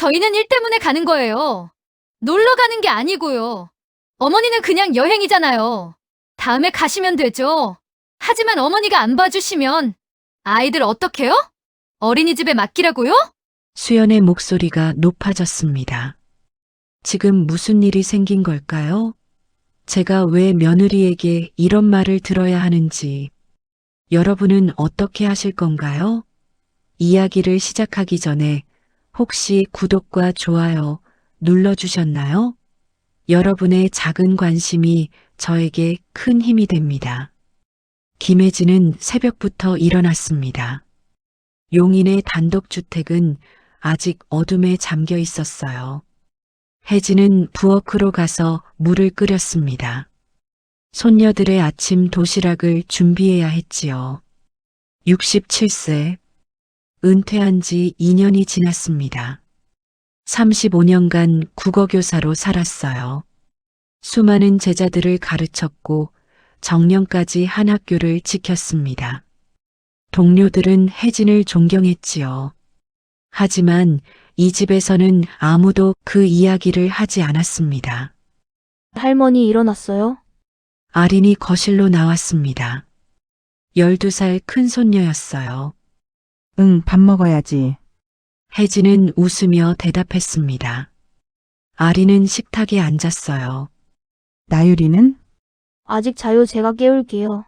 저희는 일 때문에 가는 거예요. 놀러 가는 게 아니고요. 어머니는 그냥 여행이잖아요. 다음에 가시면 되죠. 하지만 어머니가 안 봐주시면 아이들 어떡해요? 어린이집에 맡기라고요? 수연의 목소리가 높아졌습니다. 지금 무슨 일이 생긴 걸까요? 제가 왜 며느리에게 이런 말을 들어야 하는지, 여러분은 어떻게 하실 건가요? 이야기를 시작하기 전에 혹시 구독과 좋아요 눌러주셨나요? 여러분의 작은 관심이 저에게 큰 힘이 됩니다. 김혜진은 새벽부터 일어났습니다. 용인의 단독주택은 아직 어둠에 잠겨 있었어요. 혜진은 부엌으로 가서 물을 끓였습니다. 손녀들의 아침 도시락을 준비해야 했지요. 67세, 은퇴한 지 2년이 지났습니다. 35년간 국어교사로 살았어요. 수많은 제자들을 가르쳤고 정년까지 한 학교를 지켰습니다. 동료들은 혜진을 존경했지요. 하지만 이 집에서는 아무도 그 이야기를 하지 않았습니다. 할머니 일어났어요? 아린이 거실로 나왔습니다. 12살 큰 손녀였어요. 응, 밥 먹어야지. 혜진은 웃으며 대답했습니다. 아린은 식탁에 앉았어요. 나유리는? 아직 자요. 제가 깨울게요.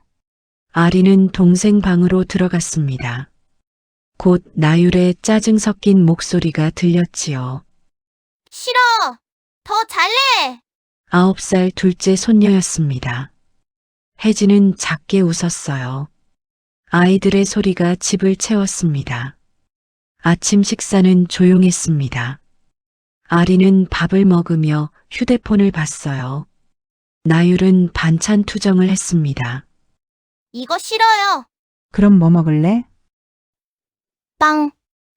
아린은 동생 방으로 들어갔습니다. 곧 나율의 짜증 섞인 목소리가 들렸지요. 싫어! 더 잘래! 9살 둘째 손녀였습니다. 혜진은 작게 웃었어요. 아이들의 소리가 집을 채웠습니다. 아침 식사는 조용했습니다. 아린은 밥을 먹으며 휴대폰을 봤어요. 나율은 반찬 투정을 했습니다. 이거 싫어요. 그럼 뭐 먹을래? 빵.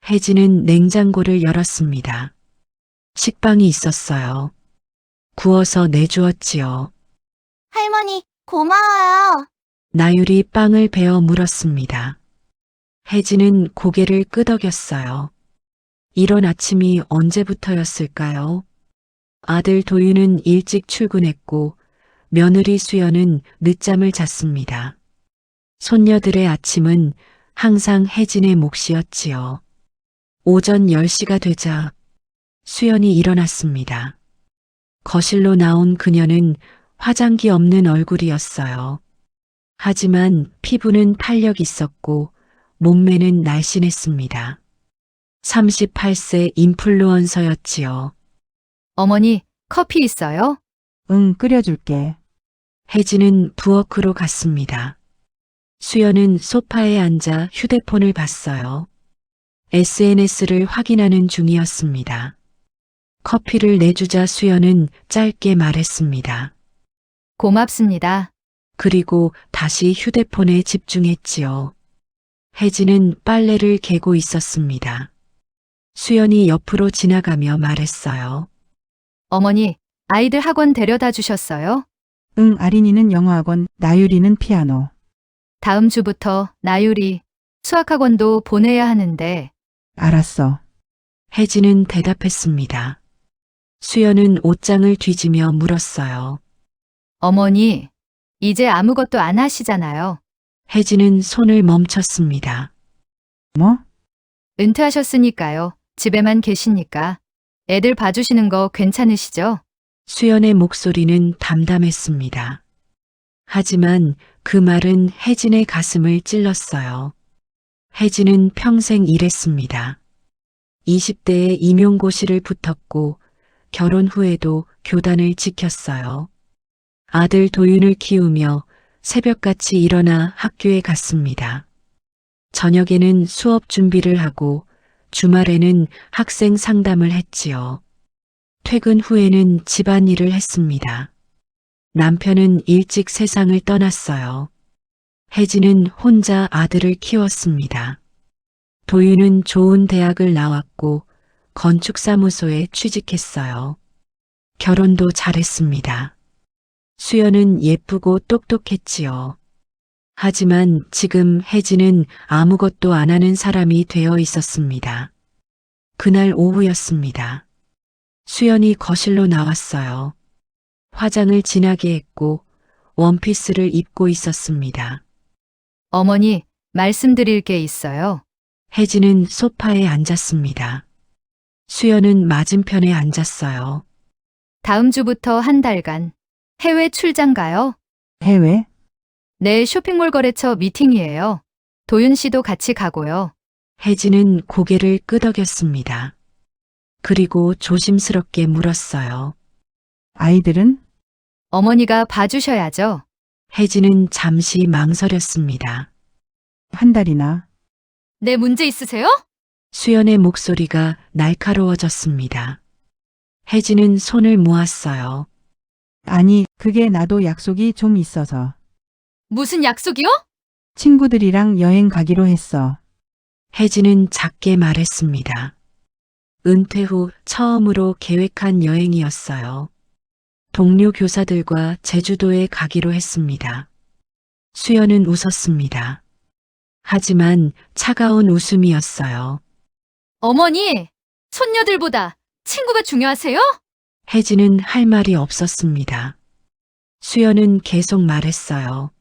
혜진은 냉장고를 열었습니다. 식빵이 있었어요. 구워서 내주었지요. 할머니, 고마워요. 나율이 빵을 베어 물었습니다. 혜진은 고개를 끄덕였어요. 이런 아침이 언제부터였을까요? 아들 도윤은 일찍 출근했고 며느리 수연은 늦잠을 잤습니다. 손녀들의 아침은 항상 혜진의 몫이었지요. 오전 10시가 되자 수연이 일어났습니다. 거실로 나온 그녀는 화장기 없는 얼굴이었어요. 하지만 피부는 탄력 있었고 몸매는 날씬했습니다. 38세 인플루언서였지요. 어머니, 커피 있어요? 응, 끓여줄게. 혜진은 부엌으로 갔습니다. 수연은 소파에 앉아 휴대폰을 봤어요. SNS를 확인하는 중이었습니다. 커피를 내주자 수연은 짧게 말했습니다. 고맙습니다. 그리고 다시 휴대폰에 집중했지요. 혜진은 빨래를 개고 있었습니다. 수연이 옆으로 지나가며 말했어요. 어머니, 아이들 학원 데려다 주셨어요? 응, 아린이는 영어학원, 나유리는 피아노. 다음 주부터 나율이 수학학원도 보내야 하는데 알았어. 혜진은 대답했습니다. 수연은 옷장을 뒤지며 물었어요. 어머니, 이제 아무것도 안 하시잖아요. 혜진은 손을 멈췄습니다. 뭐? 은퇴하셨으니까요. 집에만 계시니까. 애들 봐주시는 거 괜찮으시죠? 수연의 목소리는 담담했습니다. 하지만 그 말은 혜진의 가슴을 찔렀어요. 혜진은 평생 일했습니다. 20대에 임용고시를 붙었고 결혼 후에도 교단을 지켰어요. 아들 도윤을 키우며 새벽같이 일어나 학교에 갔습니다. 저녁에는 수업 준비를 하고 주말에는 학생 상담을 했지요. 퇴근 후에는 집안일을 했습니다. 남편은 일찍 세상을 떠났어요. 혜진은 혼자 아들을 키웠습니다. 도윤은 좋은 대학을 나왔고 건축사무소에 취직했어요. 결혼도 잘했습니다. 수연은 예쁘고 똑똑했지요. 하지만 지금 혜진은 아무것도 안 하는 사람이 되어 있었습니다. 그날 오후였습니다. 수연이 거실로 나왔어요. 화장을 진하게 했고 원피스를 입고 있었습니다. 어머니, 말씀드릴 게 있어요. 혜진은 소파에 앉았습니다. 수연은 맞은편에 앉았어요. 다음 주부터 한 달간 해외 출장 가요. 해외? 내일 쇼핑몰 거래처 미팅이에요. 도윤 씨도 같이 가고요. 혜진은 고개를 끄덕였습니다. 그리고 조심스럽게 물었어요. 아이들은? 어머니가 봐주셔야죠. 혜진은 잠시 망설였습니다. 한 달이나. 내 문제 있으세요? 수연의 목소리가 날카로워졌습니다. 혜진은 손을 모았어요. 아니, 그게 나도 약속이 좀 있어서. 무슨 약속이요? 친구들이랑 여행 가기로 했어. 혜진은 작게 말했습니다. 은퇴 후 처음으로 계획한 여행이었어요. 동료 교사들과 제주도에 가기로 했습니다. 수연은 웃었습니다. 하지만 차가운 웃음이었어요. 어머니, 손녀들보다 친구가 중요하세요? 혜진은 할 말이 없었습니다. 수연은 계속 말했어요.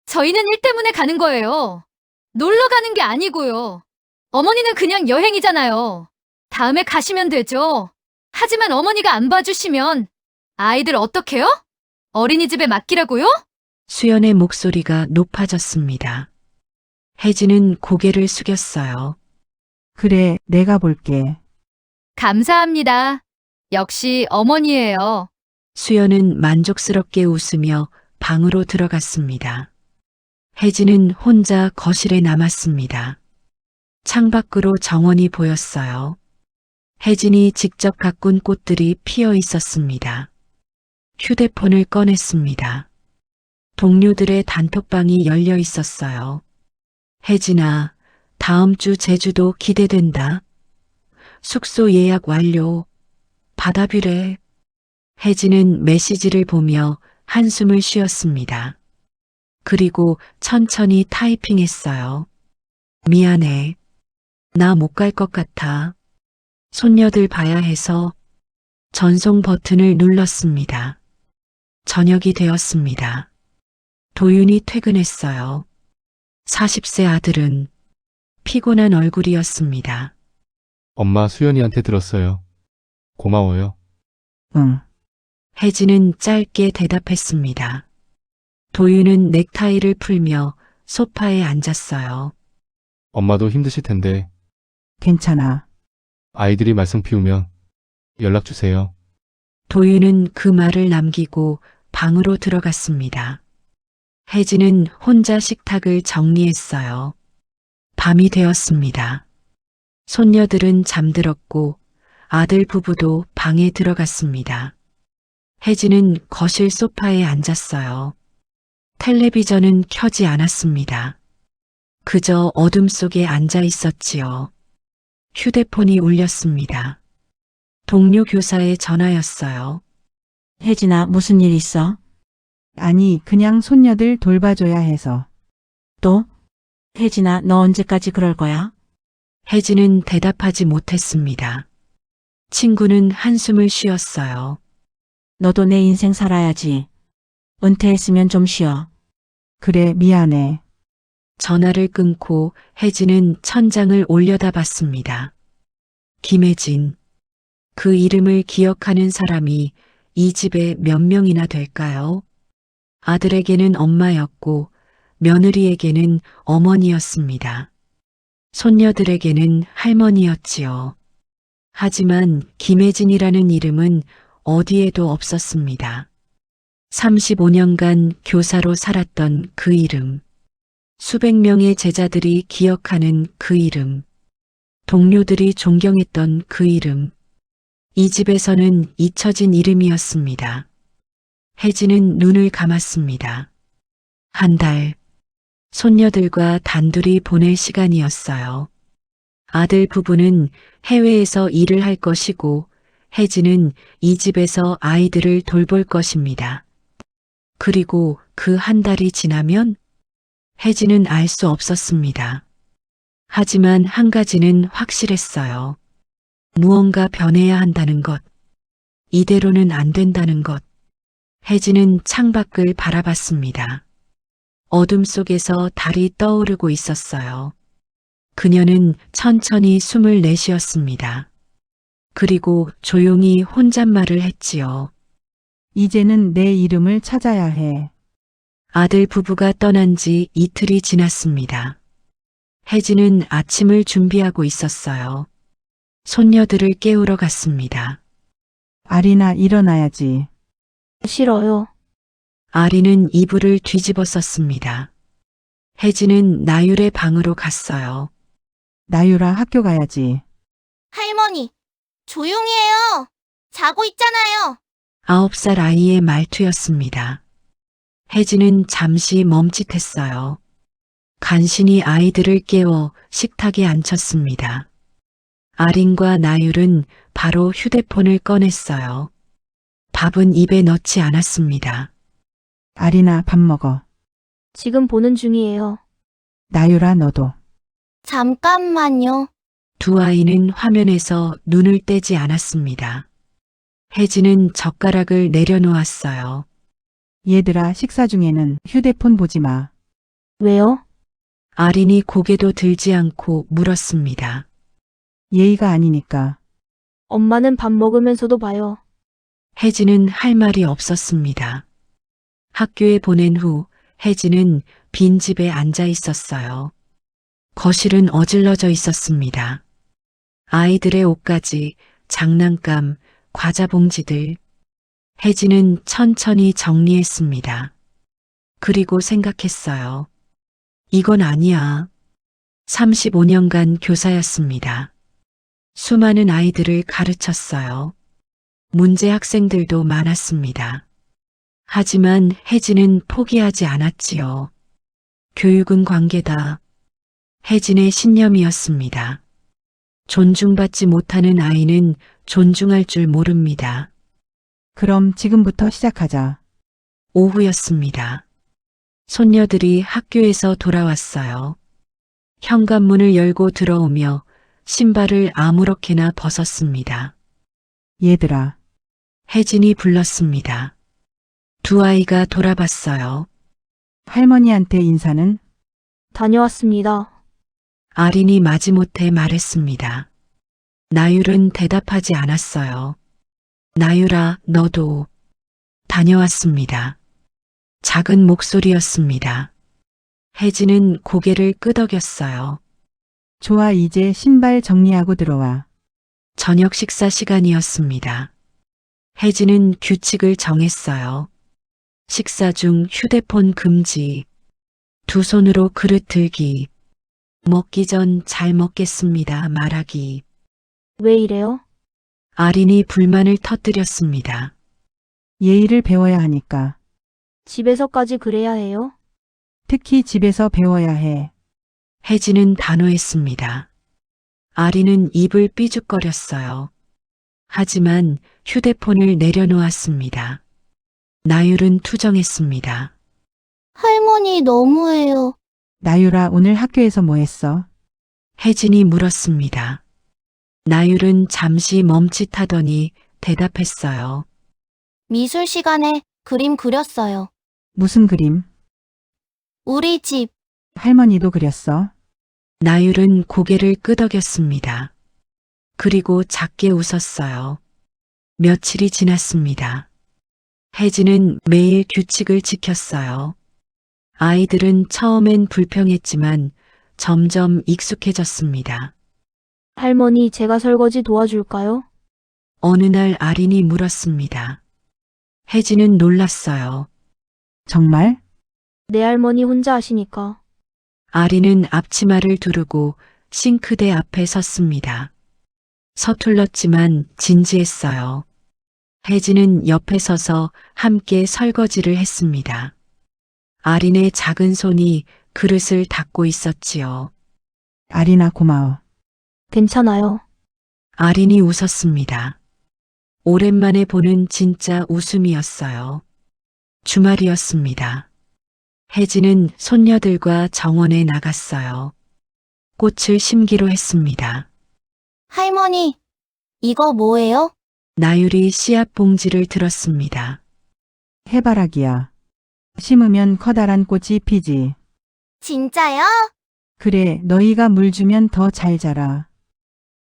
저희는 일 때문에 가는 거예요. 놀러 가는 게 아니고요. 어머니는 그냥 여행이잖아요. 다음에 가시면 되죠. 하지만 어머니가 안 봐주시면 아이들 어떡해요? 어린이집에 맡기라고요? 수연의 목소리가 높아졌습니다. 혜진은 고개를 숙였어요. 그래, 내가 볼게. 감사합니다. 역시 어머니예요. 수연은 만족스럽게 웃으며 방으로 들어갔습니다. 혜진은 혼자 거실에 남았습니다. 창밖으로 정원이 보였어요. 혜진이 직접 가꾼 꽃들이 피어 있었습니다. 휴대폰을 꺼냈습니다. 동료들의 단톡방이 열려 있었어요. 혜진아, 다음 주 제주도 기대된다. 숙소 예약 완료. 바다뷰래. 혜진은 메시지를 보며 한숨을 쉬었습니다. 그리고 천천히 타이핑했어요. 미안해. 나 못 갈 것 같아. 손녀들 봐야 해서 전송 버튼을 눌렀습니다. 저녁이 되었습니다. 도윤이 퇴근했어요. 40세 아들은 피곤한 얼굴이었습니다. 엄마 수연이한테 들었어요. 고마워요. 응. 혜진은 짧게 대답했습니다. 도윤은 넥타이를 풀며 소파에 앉았어요. 엄마도 힘드실 텐데 괜찮아. 아이들이 말썽 피우면 연락 주세요. 도윤은 그 말을 남기고 방으로 들어갔습니다. 혜진은 혼자 식탁을 정리했어요. 밤이 되었습니다. 손녀들은 잠들었고 아들 부부도 방에 들어갔습니다. 혜진은 거실 소파에 앉았어요. 텔레비전은 켜지 않았습니다. 그저 어둠 속에 앉아 있었지요. 휴대폰이 울렸습니다. 동료 교사의 전화였어요. 혜진아, 무슨 일 있어? 아니, 그냥 손녀들 돌봐줘야 해서. 또? 혜진아, 너 언제까지 그럴 거야? 혜진은 대답하지 못했습니다. 친구는 한숨을 쉬었어요. 너도 내 인생 살아야지. 은퇴했으면 좀 쉬어. 그래, 미안해. 전화를 끊고 혜진은 천장을 올려다봤습니다. 김혜진. 그 이름을 기억하는 사람이 이 집에 몇 명이나 될까요? 아들에게는 엄마였고 며느리에게는 어머니였습니다. 손녀들에게는 할머니였지요. 하지만 김혜진이라는 이름은 어디에도 없었습니다. 35년간 교사로 살았던 그 이름. 수백 명의 제자들이 기억하는 그 이름. 동료들이 존경했던 그 이름. 이 집에서는 잊혀진 이름이었습니다. 혜진은 눈을 감았습니다. 한 달, 손녀들과 단둘이 보낼 시간이었어요. 아들 부부는 해외에서 일을 할 것이고 혜진은 이 집에서 아이들을 돌볼 것입니다. 그리고 그 한 달이 지나면 혜진은 알 수 없었습니다. 하지만 한 가지는 확실했어요. 무언가 변해야 한다는 것. 이대로는 안 된다는 것. 혜진은 창밖을 바라봤습니다. 어둠 속에서 달이 떠오르고 있었어요. 그녀는 천천히 숨을 내쉬었습니다. 그리고 조용히 혼잣말을 했지요. 이제는 내 이름을 찾아야 해. 아들 부부가 떠난 지 이틀이 지났습니다. 혜진은 아침을 준비하고 있었어요. 손녀들을 깨우러 갔습니다. 아리나 일어나야지. 싫어요. 아리는 이불을 뒤집어 썼습니다. 혜진은 나율의 방으로 갔어요. 나유라 학교 가야지. 할머니, 조용히 해요. 자고 있잖아요. 9살 아이의 말투였습니다. 혜진은 잠시 멈칫했어요. 간신히 아이들을 깨워 식탁에 앉혔습니다. 아린과 나율은 바로 휴대폰을 꺼냈어요. 밥은 입에 넣지 않았습니다. 아리나 밥 먹어. 지금 보는 중이에요. 나유라 너도. 잠깐만요. 두 아이는 화면에서 눈을 떼지 않았습니다. 혜진은 젓가락을 내려놓았어요. 얘들아 식사 중에는 휴대폰 보지 마. 왜요? 아린이 고개도 들지 않고 물었습니다. 예의가 아니니까. 엄마는 밥 먹으면서도 봐요. 혜진은 할 말이 없었습니다. 학교에 보낸 후 혜진은 빈집에 앉아 있었어요. 거실은 어질러져 있었습니다. 아이들의 옷가지, 장난감, 과자 봉지들. 혜진은 천천히 정리했습니다. 그리고 생각했어요. 이건 아니야. 35년간 교사였습니다. 수많은 아이들을 가르쳤어요. 문제 학생들도 많았습니다. 하지만 혜진은 포기하지 않았지요. 교육은 관계다. 혜진의 신념이었습니다. 존중받지 못하는 아이는 존중할 줄 모릅니다. 그럼 지금부터 시작하자. 오후였습니다. 손녀들이 학교에서 돌아왔어요. 현관문을 열고 들어오며 신발을 아무렇게나 벗었습니다. 얘들아. 혜진이 불렀습니다. 두 아이가 돌아봤어요. 할머니한테 인사는? 다녀왔습니다. 아린이 마지못해 말했습니다. 나율은 대답하지 않았어요. 나율아, 너도. 다녀왔습니다. 작은 목소리였습니다. 혜진은 고개를 끄덕였어요. 좋아 이제 신발 정리하고 들어와. 저녁 식사 시간이었습니다. 혜진은 규칙을 정했어요. 식사 중 휴대폰 금지, 두 손으로 그릇 들기, 먹기 전 잘 먹겠습니다 말하기. 왜 이래요? 아린이 불만을 터뜨렸습니다. 예의를 배워야 하니까. 집에서까지 그래야 해요? 특히 집에서 배워야 해. 혜진은 단호했습니다. 아린은 입을 삐죽거렸어요. 하지만 휴대폰을 내려놓았습니다. 나율은 투정했습니다. 할머니 너무해요. 나유라 오늘 학교에서 뭐 했어? 혜진이 물었습니다. 나율은 잠시 멈칫하더니 대답했어요. 미술 시간에 그림 그렸어요. 무슨 그림? 우리 집. 할머니도 그렸어? 나율은 고개를 끄덕였습니다. 그리고 작게 웃었어요. 며칠이 지났습니다. 혜진은 매일 규칙을 지켰어요. 아이들은 처음엔 불평했지만 점점 익숙해졌습니다. 할머니, 제가 설거지 도와줄까요? 어느 날 아린이 물었습니다. 혜진은 놀랐어요. 정말? 내 할머니 혼자 하시니까. 아린은 앞치마를 두르고 싱크대 앞에 섰습니다. 서툴렀지만 진지했어요. 혜진은 옆에 서서 함께 설거지를 했습니다. 아린의 작은 손이 그릇을 닦고 있었지요. 아리나 고마워. 괜찮아요. 아린이 웃었습니다. 오랜만에 보는 진짜 웃음이었어요. 주말이었습니다. 혜진은 손녀들과 정원에 나갔어요. 꽃을 심기로 했습니다. 할머니, 이거 뭐예요? 나율이 씨앗 봉지를 들었습니다. 해바라기야. 심으면 커다란 꽃이 피지. 진짜요? 그래, 너희가 물 주면 더 잘 자라.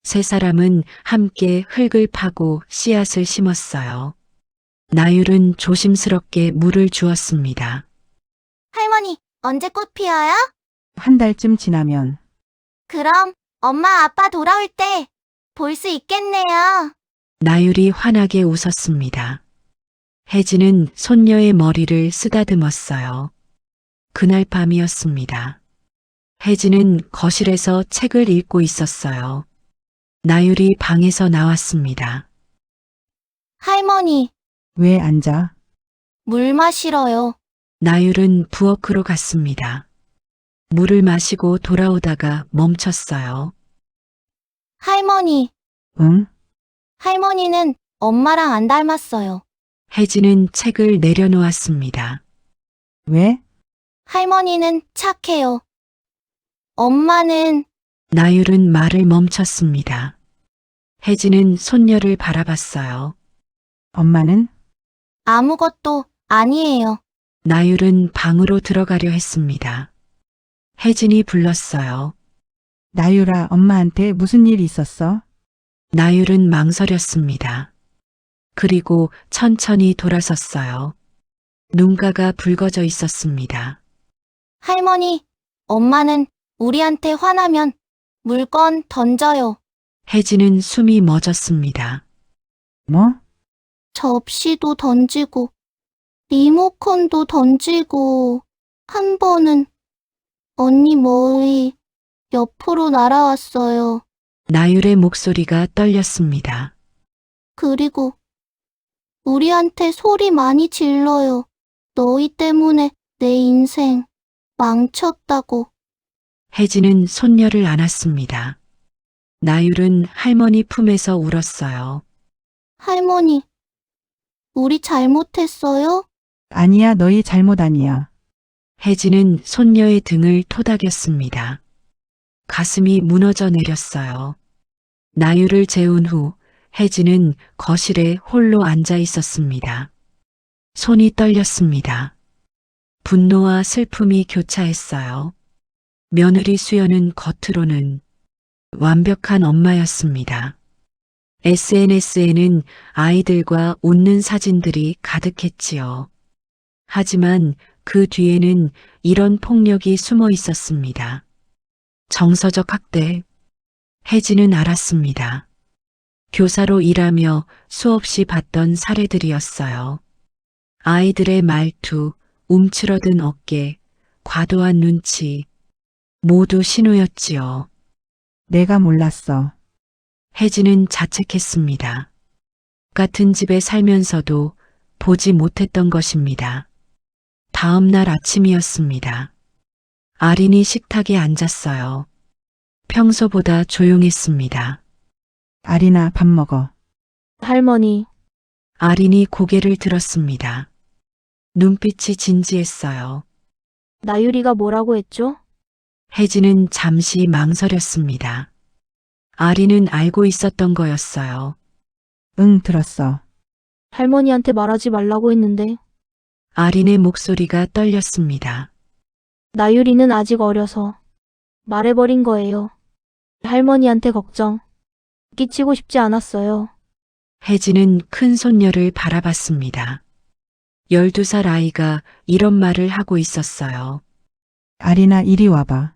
세 사람은 함께 흙을 파고 씨앗을 심었어요. 나율은 조심스럽게 물을 주었습니다. 할머니, 언제 꽃 피어요? 한 달쯤 지나면 그럼 엄마 아빠 돌아올 때 볼 수 있겠네요. 나율이 환하게 웃었습니다. 혜진은 손녀의 머리를 쓰다듬었어요. 그날 밤이었습니다. 혜진은 거실에서 책을 읽고 있었어요. 나율이 방에서 나왔습니다. 할머니, 왜 앉아? 물 마시러요. 나율은 부엌으로 갔습니다. 물을 마시고 돌아오다가 멈췄어요. 할머니, 응? 할머니는 엄마랑 안 닮았어요. 혜진은 책을 내려놓았습니다. 왜? 할머니는 착해요. 엄마는 나율은 말을 멈췄습니다. 혜진은 손녀를 바라봤어요. 엄마는? 아무것도 아니에요. 나율은 방으로 들어가려 했습니다. 혜진이 불렀어요. 나유라, 엄마한테 무슨 일 있었어? 나율은 망설였습니다. 그리고 천천히 돌아섰어요. 눈가가 붉어져 있었습니다. 할머니, 엄마는 우리한테 화나면 물건 던져요. 혜진은 숨이 멎었습니다. 뭐? 접시도 던지고, 리모컨도 던지고, 한 번은 언니 머리 옆으로 날아왔어요. 나율의 목소리가 떨렸습니다. 그리고 우리한테 소리 많이 질러요. 너희 때문에 내 인생 망쳤다고. 혜진은 손녀를 안았습니다. 나율은 할머니 품에서 울었어요. 할머니, 우리 잘못했어요? 아니야, 너희 잘못 아니야. 혜진은 손녀의 등을 토닥였습니다. 가슴이 무너져 내렸어요. 나율을 재운 후 혜진은 거실에 홀로 앉아 있었습니다. 손이 떨렸습니다. 분노와 슬픔이 교차했어요. 며느리 수연은 겉으로는 완벽한 엄마였습니다. SNS에는 아이들과 웃는 사진들이 가득했지요. 하지만 그 뒤에는 이런 폭력이 숨어 있었습니다. 정서적 학대. 혜진은 알았습니다. 교사로 일하며 수없이 봤던 사례들이었어요. 아이들의 말투, 움츠러든 어깨, 과도한 눈치, 모두 신호였지요. 내가 몰랐어. 혜진은 자책했습니다. 같은 집에 살면서도 보지 못했던 것입니다. 다음 날 아침이었습니다. 아린이 식탁에 앉았어요. 평소보다 조용했습니다. 아리나, 밥 먹어. 할머니, 아린이 고개를 들었습니다. 눈빛이 진지했어요. 나유리가 뭐라고 했죠? 혜진은 잠시 망설였습니다. 아린은 알고 있었던 거였어요. 응, 들었어. 할머니한테 말하지 말라고 했는데, 아린의 목소리가 떨렸습니다. 나유리는 아직 어려서 말해버린 거예요. 할머니한테 걱정 끼치고 싶지 않았어요. 혜진은 큰 손녀를 바라봤습니다. 12살 아이가 이런 말을 하고 있었어요. 아리나, 이리 와봐.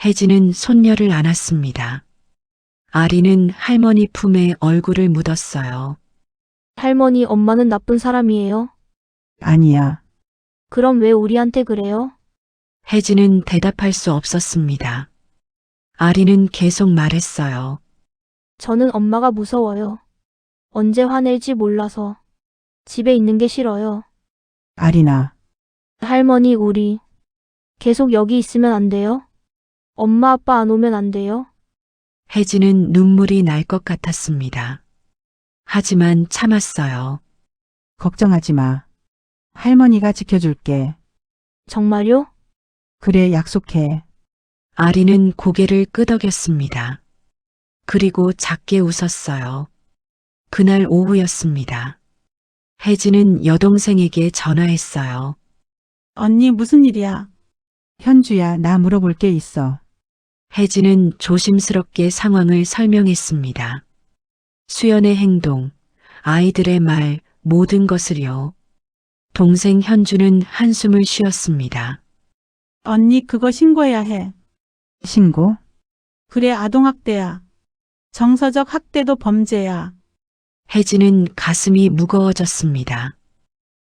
혜진은 손녀를 안았습니다. 아린은 할머니 품에 얼굴을 묻었어요. 할머니, 엄마는 나쁜 사람이에요? 아니야. 그럼 왜 우리한테 그래요? 혜진은 대답할 수 없었습니다. 아린은 계속 말했어요. 저는 엄마가 무서워요. 언제 화낼지 몰라서 집에 있는 게 싫어요. 아리나, 할머니, 우리 계속 여기 있으면 안 돼요? 엄마 아빠 안 오면 안 돼요? 혜진은 눈물이 날 것 같았습니다. 하지만 참았어요. 걱정하지 마. 할머니가 지켜줄게. 정말요? 그래, 약속해. 아린은 고개를 끄덕였습니다. 그리고 작게 웃었어요. 그날 오후였습니다. 혜진은 여동생에게 전화했어요. 언니 무슨 일이야? 현주야, 나 물어볼 게 있어. 혜진은 조심스럽게 상황을 설명했습니다. 수연의 행동, 아이들의 말, 모든 것을요. 동생 현주는 한숨을 쉬었습니다. 언니 그거 신고해야 해. 신고? 그래 아동학대야. 정서적 학대도 범죄야. 혜진은 가슴이 무거워졌습니다.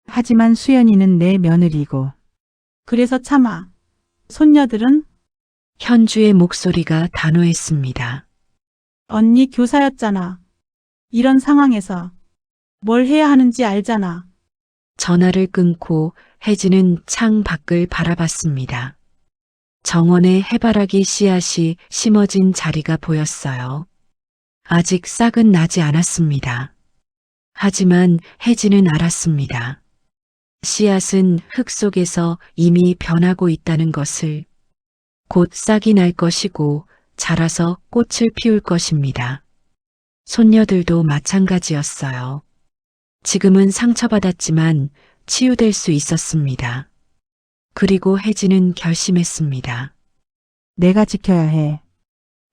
하지만 수연이는 내 며느리고. 그래서 참아. 손녀들은 현주의 목소리가 단호했습니다. 언니 교사였잖아. 이런 상황에서 뭘 해야 하는지 알잖아. 전화를 끊고 혜진은 창 밖을 바라봤습니다. 정원에 해바라기 씨앗이 심어진 자리가 보였어요. 아직 싹은 나지 않았습니다. 하지만 혜진은 알았습니다. 씨앗은 흙 속에서 이미 변하고 있다는 것을. 곧 싹이 날 것이고 자라서 꽃을 피울 것입니다. 손녀들도 마찬가지였어요. 지금은 상처받았지만 치유될 수 있었습니다. 그리고 혜진은 결심했습니다. 내가 지켜야 해.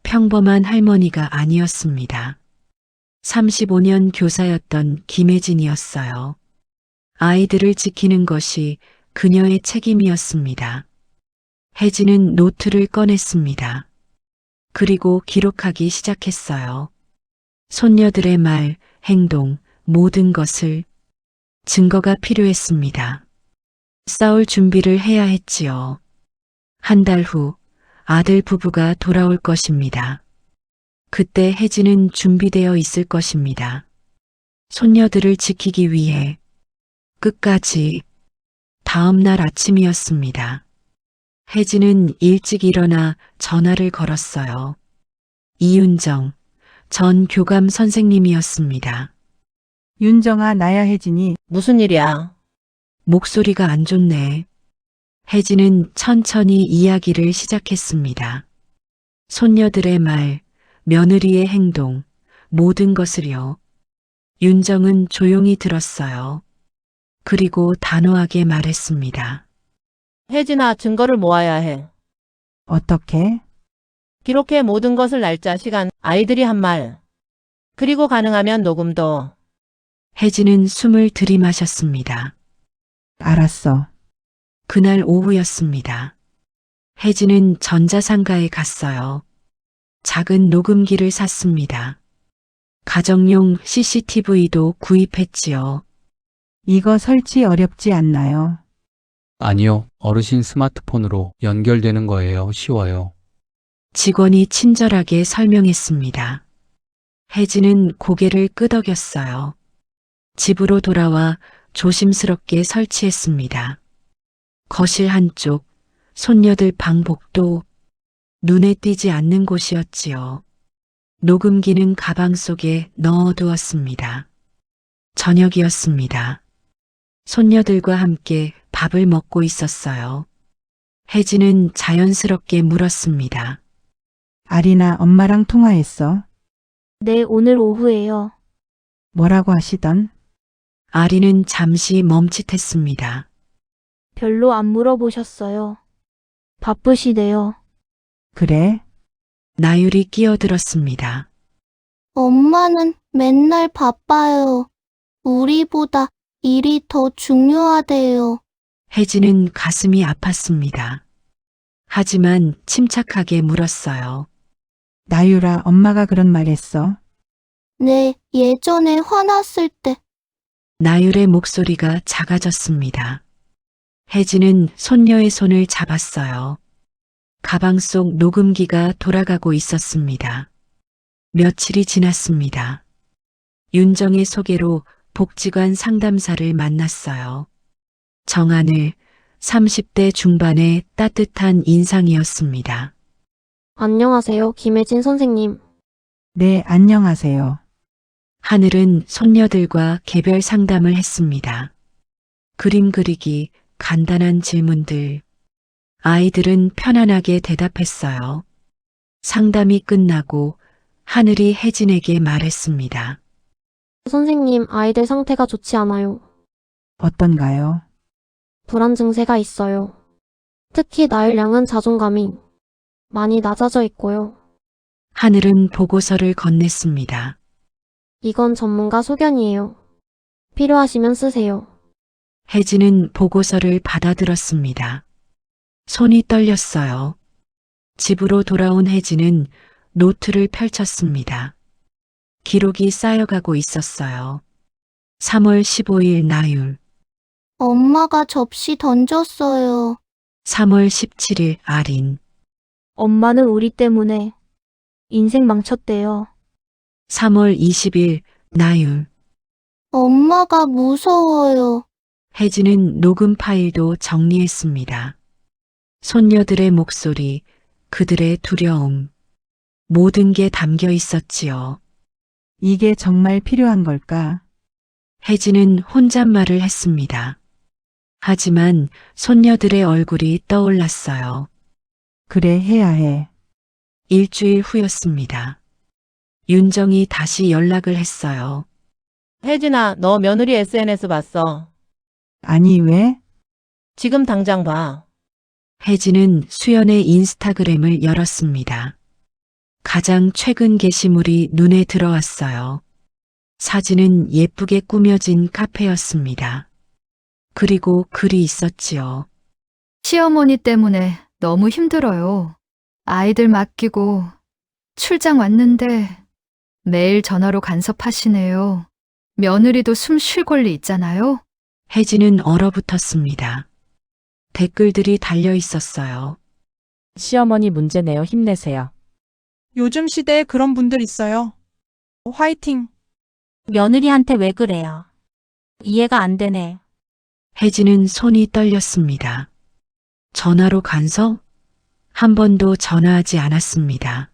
평범한 할머니가 아니었습니다. 35년 교사였던 김혜진이었어요. 아이들을 지키는 것이 그녀의 책임이었습니다. 혜진은 노트를 꺼냈습니다. 그리고 기록하기 시작했어요. 손녀들의 말, 행동, 모든 것을. 증거가 필요했습니다. 싸울 준비를 해야 했지요. 한 달 후 아들 부부가 돌아올 것입니다. 그때 혜진은 준비되어 있을 것입니다. 손녀들을 지키기 위해 끝까지. 다음 날 아침이었습니다. 혜진은 일찍 일어나 전화를 걸었어요. 이윤정 전 교감 선생님이었습니다. 윤정아, 나야 혜진이. 무슨 일이야? 목소리가 안 좋네. 혜진은 천천히 이야기를 시작했습니다. 손녀들의 말, 며느리의 행동, 모든 것을요. 윤정은 조용히 들었어요. 그리고 단호하게 말했습니다. 혜진아, 증거를 모아야 해. 어떻게? 기록해 모든 것을 날짜, 시간, 아이들이 한 말. 그리고 가능하면 녹음도. 혜진은 숨을 들이마셨습니다. 알았어. 그날 오후였습니다. 혜진은 전자상가에 갔어요. 작은 녹음기를 샀습니다. 가정용 CCTV도 구입했지요. 이거 설치 어렵지 않나요? 아니요, 어르신 스마트폰으로 연결되는 거예요. 쉬워요. 직원이 친절하게 설명했습니다. 혜진은 고개를 끄덕였어요. 집으로 돌아와 조심스럽게 설치했습니다. 거실 한쪽, 손녀들 방 복도, 눈에 띄지 않는 곳이었지요. 녹음기는 가방 속에 넣어두었습니다. 저녁이었습니다. 손녀들과 함께 밥을 먹고 있었어요. 혜진은 자연스럽게 물었습니다. 아리나 엄마랑 통화했어? 네, 오늘 오후에요. 뭐라고 하시던? 아리는 잠시 멈칫했습니다. 별로 안 물어보셨어요. 바쁘시대요. 그래? 나율이 끼어들었습니다. 엄마는 맨날 바빠요. 우리보다 일이 더 중요하대요. 혜진은 가슴이 아팠습니다. 하지만 침착하게 물었어요. 나유라, 엄마가 그런 말 했어? 네, 예전에 화났을 때 나율의 목소리가 작아졌습니다. 혜진은 손녀의 손을 잡았어요. 가방 속 녹음기가 돌아가고 있었습니다. 며칠이 지났습니다. 윤정의 소개로 복지관 상담사를 만났어요. 정하늘, 30대 중반의 따뜻한 인상이었습니다. 안녕하세요, 김혜진 선생님. 네, 안녕하세요. 하늘은 손녀들과 개별 상담을 했습니다. 그림 그리기, 간단한 질문들. 아이들은 편안하게 대답했어요. 상담이 끝나고 하늘이 혜진에게 말했습니다. 선생님, 아이들 상태가 좋지 않아요. 어떤가요? 불안 증세가 있어요. 특히 나율 양은 자존감이 많이 낮아져 있고요. 하늘은 보고서를 건넸습니다. 이건 전문가 소견이에요. 필요하시면 쓰세요. 혜진은 보고서를 받아들었습니다. 손이 떨렸어요. 집으로 돌아온 혜진은 노트를 펼쳤습니다. 기록이 쌓여가고 있었어요. 3월 15일 나율, 엄마가 접시 던졌어요. 3월 17일 아린, 엄마는 우리 때문에 인생 망쳤대요. 3월 20일 나율. 엄마가 무서워요. 혜진은 녹음 파일도 정리했습니다. 손녀들의 목소리, 그들의 두려움, 모든 게 담겨 있었지요. 이게 정말 필요한 걸까? 혜진은 혼잣말을 했습니다. 하지만 손녀들의 얼굴이 떠올랐어요. 그래, 해야 해. 일주일 후였습니다. 윤정이 다시 연락을 했어요. 혜진아, 너 며느리 SNS 봤어. 아니, 왜? 지금 당장 봐. 혜진은 수연의 인스타그램을 열었습니다. 가장 최근 게시물이 눈에 들어왔어요. 사진은 예쁘게 꾸며진 카페였습니다. 그리고 글이 있었지요. 시어머니 때문에 너무 힘들어요. 아이들 맡기고 출장 왔는데 매일 전화로 간섭하시네요. 며느리도 숨 쉴 권리 있잖아요. 혜진은 얼어붙었습니다. 댓글들이 달려 있었어요. 시어머니 문제네요. 힘내세요. 요즘 시대에 그런 분들 있어요. 화이팅! 며느리한테 왜 그래요? 이해가 안 되네. 혜진은 손이 떨렸습니다. 전화로 간섭? 한 번도 전화하지 않았습니다.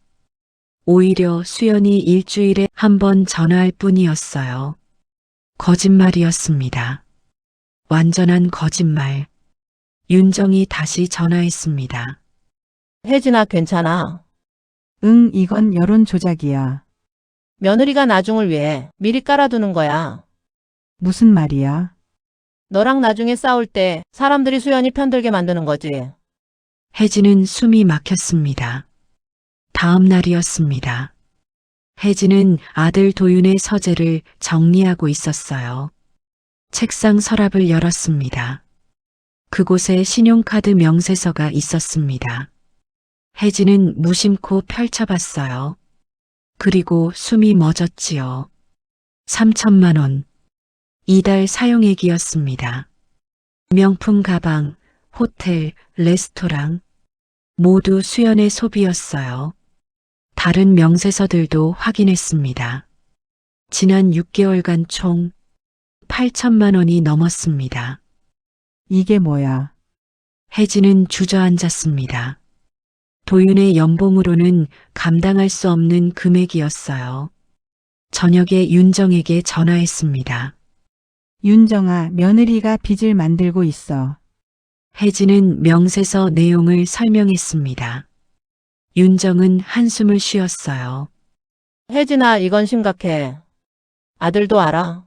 오히려 수연이 일주일에 한 번 전화할 뿐이었어요. 거짓말이었습니다. 완전한 거짓말. 윤정이 다시 전화했습니다. 혜진아, 괜찮아. 응, 이건 여론 조작이야. 며느리가 나중을 위해 미리 깔아두는 거야. 무슨 말이야? 너랑 나중에 싸울 때 사람들이 수연이 편들게 만드는 거지. 혜진은 숨이 막혔습니다. 다음 날이었습니다. 혜진은 아들 도윤의 서재를 정리하고 있었어요. 책상 서랍을 열었습니다. 그곳에 신용카드 명세서가 있었습니다. 혜진은 무심코 펼쳐봤어요. 그리고 숨이 멎었지요. 3천만 원. 이달 사용액이었습니다. 명품 가방, 호텔, 레스토랑, 모두 수연의 소비였어요. 다른 명세서들도 확인했습니다. 지난 6개월간 총 8천만 원이 넘었습니다. 이게 뭐야? 혜진은 주저앉았습니다. 도윤의 연봉으로는 감당할 수 없는 금액이었어요. 저녁에 윤정에게 전화했습니다. 윤정아, 며느리가 빚을 만들고 있어. 혜진은 명세서 내용을 설명했습니다. 윤정은 한숨을 쉬었어요. 혜진아, 이건 심각해. 아들도 알아.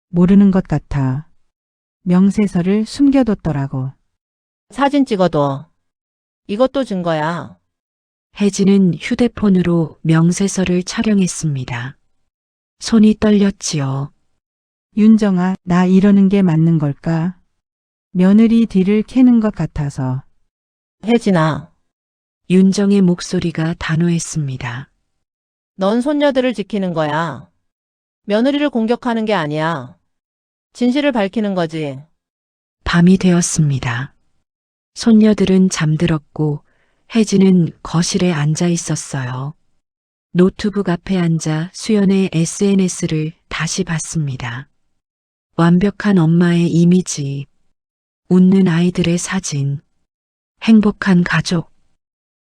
모르는 것 같아. 명세서를 숨겨뒀더라고. 사진 찍어둬. 이것도 증거야. 혜진은 휴대폰으로 명세서를 촬영했습니다. 손이 떨렸지요. 윤정아, 나 이러는 게 맞는 걸까? 며느리 뒤를 캐는 것 같아서. 혜진아, 윤정의 목소리가 단호했습니다. 넌 손녀들을 지키는 거야. 며느리를 공격하는 게 아니야. 진실을 밝히는 거지. 밤이 되었습니다. 손녀들은 잠들었고 혜진은 거실에 앉아 있었어요. 노트북 앞에 앉아 수연의 SNS를 다시 봤습니다. 완벽한 엄마의 이미지, 웃는 아이들의 사진, 행복한 가족,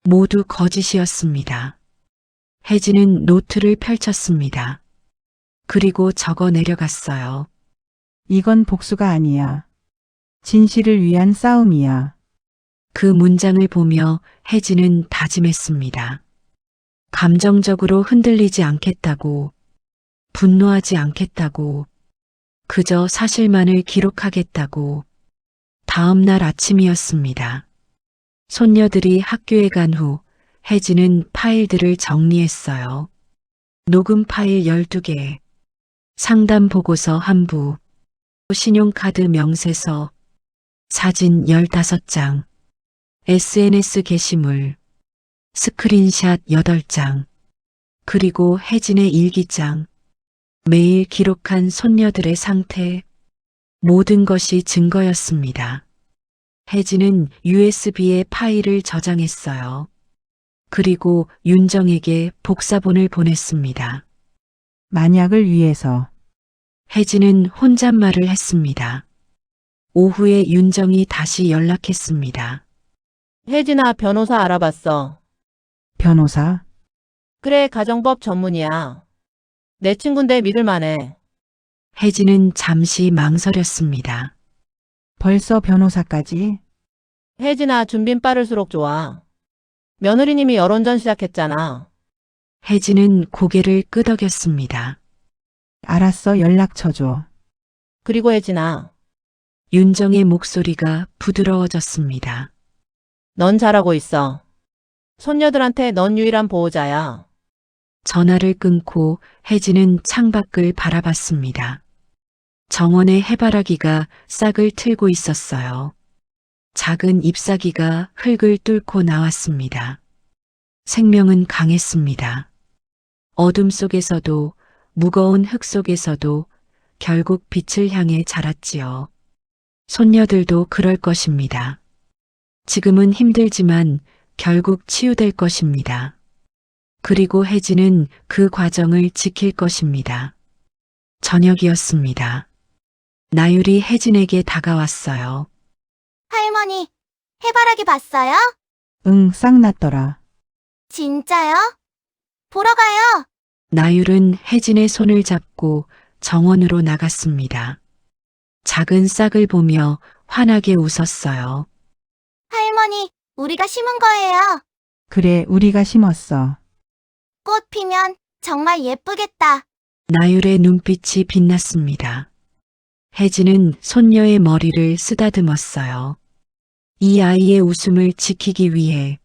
모두 거짓이었습니다. 혜진은 노트를 펼쳤습니다. 그리고 적어 내려갔어요. 이건 복수가 아니야. 진실을 위한 싸움이야. 그 문장을 보며 혜진은 다짐했습니다. 감정적으로 흔들리지 않겠다고, 분노하지 않겠다고, 그저 사실만을 기록하겠다고. 다음 날 아침이었습니다. 손녀들이 학교에 간 후 혜진은 파일들을 정리했어요. 녹음 파일 12개, 상담 보고서 한 부, 신용카드 명세서, 사진 15장, SNS 게시물, 스크린샷 8장, 그리고 혜진의 일기장, 매일 기록한 손녀들의 상태, 모든 것이 증거였습니다. 혜진은 USB에 파일을 저장했어요. 그리고 윤정에게 복사본을 보냈습니다. 만약을 위해서. 혜진은 혼잣말을 했습니다. 오후에 윤정이 다시 연락했습니다. 혜진아, 변호사 알아봤어. 변호사. 그래, 가정법 전문이야. 내 친구인데 믿을만해. 혜진은 잠시 망설였습니다. 벌써 변호사까지? 혜진아, 준빈 빠를수록 좋아. 며느리님이 여론전 시작했잖아. 혜진은 고개를 끄덕였습니다. 알았어, 연락처 줘. 그리고 혜진아, 윤정의 목소리가 부드러워졌습니다. 넌 잘하고 있어. 손녀들한테 넌 유일한 보호자야. 전화를 끊고 혜진은 창밖을 바라봤습니다. 정원의 해바라기가 싹을 틀고 있었어요. 작은 잎사귀가 흙을 뚫고 나왔습니다. 생명은 강했습니다. 어둠 속에서도, 무거운 흙 속에서도 결국 빛을 향해 자랐지요. 손녀들도 그럴 것입니다. 지금은 힘들지만 결국 치유될 것입니다. 그리고 혜진은 그 과정을 지킬 것입니다. 저녁이었습니다. 나율이 혜진에게 다가왔어요. 할머니, 해바라기 봤어요? 응, 싹 났더라. 진짜요? 보러 가요. 나율은 혜진의 손을 잡고 정원으로 나갔습니다. 작은 싹을 보며 환하게 웃었어요. 할머니, 우리가 심은 거예요. 그래, 우리가 심었어. 꽃 피면 정말 예쁘겠다. 나율의 눈빛이 빛났습니다. 혜진은 손녀의 머리를 쓰다듬었어요. 이 아이의 웃음을 지키기 위해,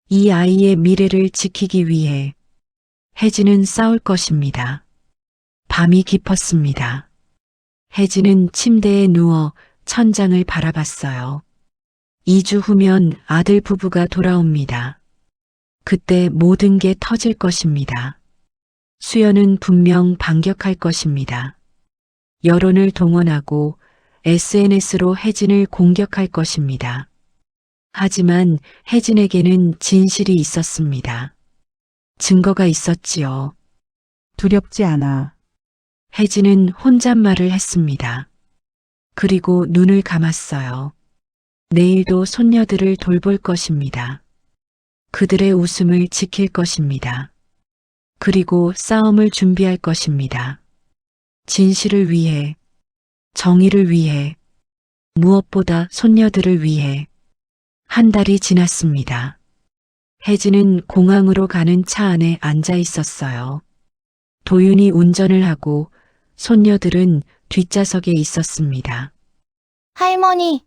이 아이의 미래를 지키기 위해 혜진은 싸울 것입니다. 밤이 깊었습니다. 혜진은 침대에 누워 천장을 바라봤어요. 2주 후면 아들 부부가 돌아옵니다. 그때 모든 게 터질 것입니다. 수연은 분명 반격할 것입니다. 여론을 동원하고 SNS로 혜진을 공격할 것입니다. 하지만 혜진에게는 진실이 있었습니다. 증거가 있었지요. 두렵지 않아. 혜진은 혼잣말을 했습니다. 그리고 눈을 감았어요. 내일도 손녀들을 돌볼 것입니다. 그들의 웃음을 지킬 것입니다. 그리고 싸움을 준비할 것입니다. 진실을 위해, 정의를 위해, 무엇보다 손녀들을 위해. 한 달이 지났습니다. 혜진은 공항으로 가는 차 안에 앉아 있었어요. 도윤이 운전을 하고 손녀들은 뒷좌석에 있었습니다. 할머니,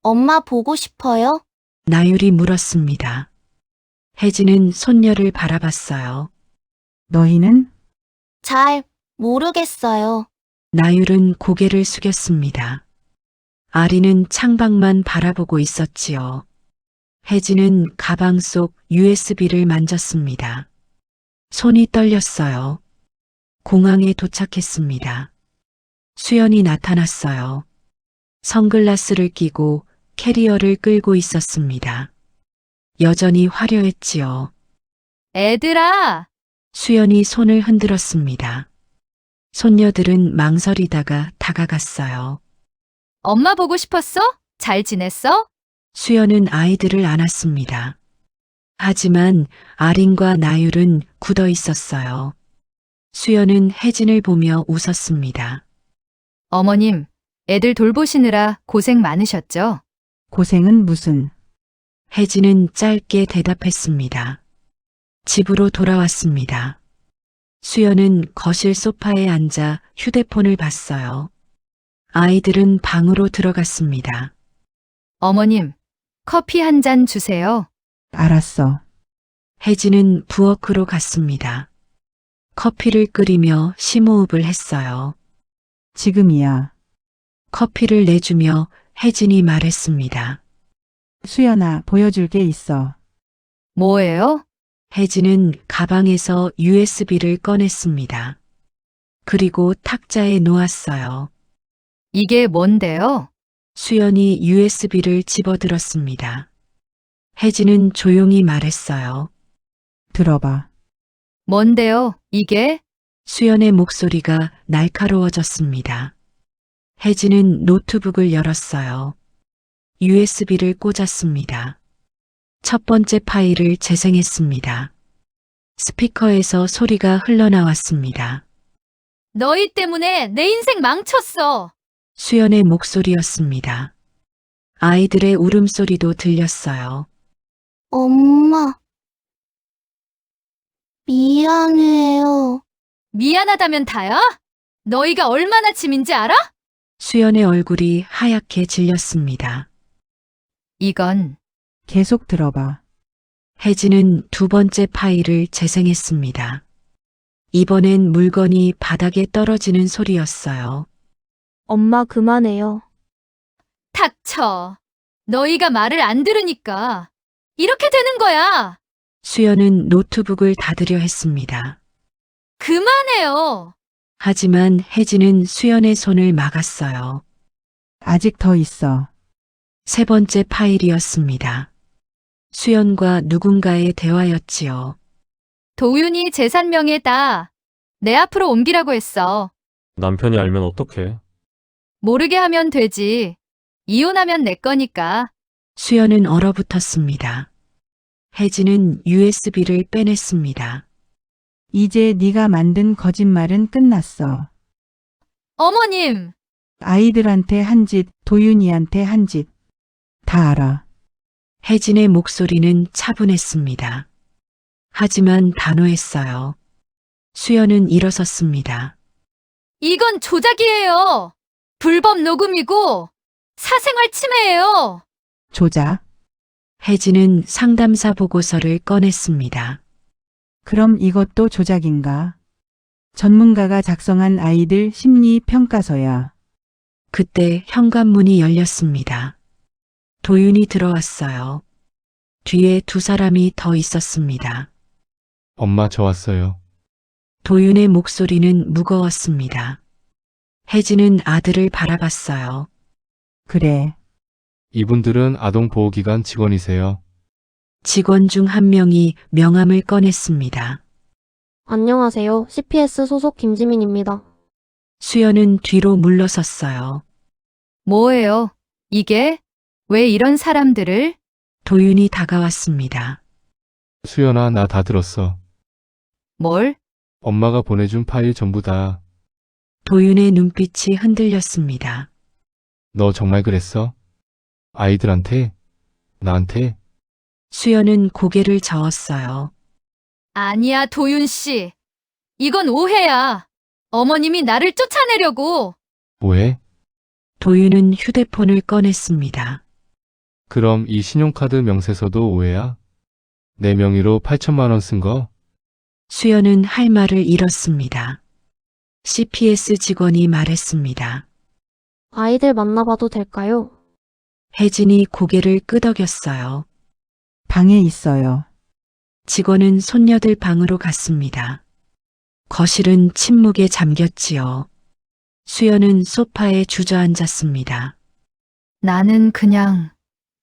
엄마 보고 싶어요? 나율이 물었습니다. 혜진은 손녀를 바라봤어요. 너희는? 잘 모르겠어요. 나율은 고개를 숙였습니다. 아리는 창밖만 바라보고 있었지요. 혜진은 가방 속 USB를 만졌습니다. 손이 떨렸어요. 공항에 도착했습니다. 수연이 나타났어요. 선글라스를 끼고 캐리어를 끌고 있었습니다. 여전히 화려했지요. 애들아, 수연이 손을 흔들었습니다. 손녀들은 망설이다가 다가갔어요. 엄마 보고 싶었어? 잘 지냈어? 수연은 아이들을 안았습니다. 하지만 아린과 나율은 굳어 있었어요. 수연은 혜진을 보며 웃었습니다. 어머님, 애들 돌보시느라 고생 많으셨죠? 고생은 무슨? 혜진은 짧게 대답했습니다. 집으로 돌아왔습니다. 수연은 거실 소파에 앉아 휴대폰을 봤어요. 아이들은 방으로 들어갔습니다. 어머님, 커피 한 잔 주세요. 알았어. 혜진은 부엌으로 갔습니다. 커피를 끓이며 심호흡을 했어요. 지금이야. 커피를 내주며 혜진이 말했습니다. 수연아, 보여줄 게 있어. 뭐예요? 혜진은 가방에서 USB를 꺼냈습니다. 그리고 탁자에 놓았어요. 이게 뭔데요? 수연이 USB를 집어들었습니다. 혜진은 조용히 말했어요. 들어봐. 뭔데요, 이게? 수연의 목소리가 날카로워졌습니다. 혜진은 노트북을 열었어요. USB를 꽂았습니다. 첫 번째 파일을 재생했습니다. 스피커에서 소리가 흘러나왔습니다. 너희 때문에 내 인생 망쳤어. 수연의 목소리였습니다. 아이들의 울음소리도 들렸어요. 엄마. 미안해요. 미안하다면 다야? 너희가 얼마나 짐인지 알아? 수연의 얼굴이 하얗게 질렸습니다. 이건 계속 들어봐. 혜진은 두 번째 파일을 재생했습니다. 이번엔 물건이 바닥에 떨어지는 소리였어요. 엄마 그만해요. 닥쳐. 너희가 말을 안 들으니까 이렇게 되는 거야. 수연은 노트북을 닫으려 했습니다. 그만해요. 하지만 혜진은 수연의 손을 막았어요. 아직 더 있어. 세 번째 파일이었습니다. 수연과 누군가의 대화였지요. 도윤이 재산 명예다. 내 앞으로 옮기라고 했어. 남편이 알면 어떡해? 모르게 하면 되지. 이혼하면 내 거니까. 수연은 얼어붙었습니다. 혜진은 USB를 빼냈습니다. 이제 네가 만든 거짓말은 끝났어. 어머님, 아이들한테 한 짓, 도윤이한테 한 짓. 다 알아. 혜진의 목소리는 차분했습니다. 하지만 단호했어요. 수연은 일어섰습니다. 이건 조작이에요. 불법 녹음이고 사생활 침해예요. 조작. 혜진은 상담사 보고서를 꺼냈습니다. 그럼 이것도 조작인가? 전문가가 작성한 아이들 심리 평가서야. 그때 현관문이 열렸습니다. 도윤이 들어왔어요. 뒤에 두 사람이 더 있었습니다. 엄마, 저 왔어요. 도윤의 목소리는 무거웠습니다. 혜진은 아들을 바라봤어요. 그래. 이분들은 아동보호기관 직원이세요. 직원 중 한 명이 명함을 꺼냈습니다. 안녕하세요. CPS 소속 김지민입니다. 수연은 뒤로 물러섰어요. 뭐예요? 이게? 왜 이런 사람들을? 도윤이 다가왔습니다. 수연아, 나 다 들었어. 뭘? 엄마가 보내준 파일 전부 다. 도윤의 눈빛이 흔들렸습니다. 너 정말 그랬어? 아이들한테? 나한테? 수연은 고개를 저었어요. 아니야, 도윤 씨. 이건 오해야. 어머님이 나를 쫓아내려고. 뭐해? 도윤은 휴대폰을 꺼냈습니다. 그럼 이 신용카드 명세서도 오해야? 내 명의로 8천만 원 쓴 거? 수연은 할 말을 잃었습니다. CPS 직원이 말했습니다. 아이들 만나봐도 될까요? 혜진이 고개를 끄덕였어요. 방에 있어요. 직원은 손녀들 방으로 갔습니다. 거실은 침묵에 잠겼지요. 수연은 소파에 주저앉았습니다. 나는 그냥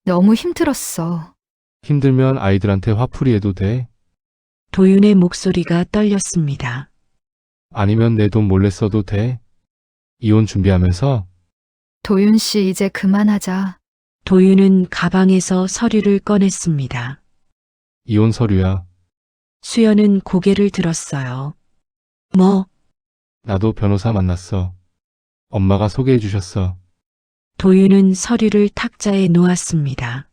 너무 힘들었어. 힘들면 아이들한테 화풀이해도 돼? 도윤의 목소리가 떨렸습니다. 아니면 내 돈 몰래 써도 돼? 이혼 준비하면서? 도윤 씨, 이제 그만하자. 도윤은 가방에서 서류를 꺼냈습니다. 이혼 서류야. 수연은 고개를 들었어요. 뭐? 나도 변호사 만났어. 엄마가 소개해 주셨어. 도윤은 서류를 탁자에 놓았습니다.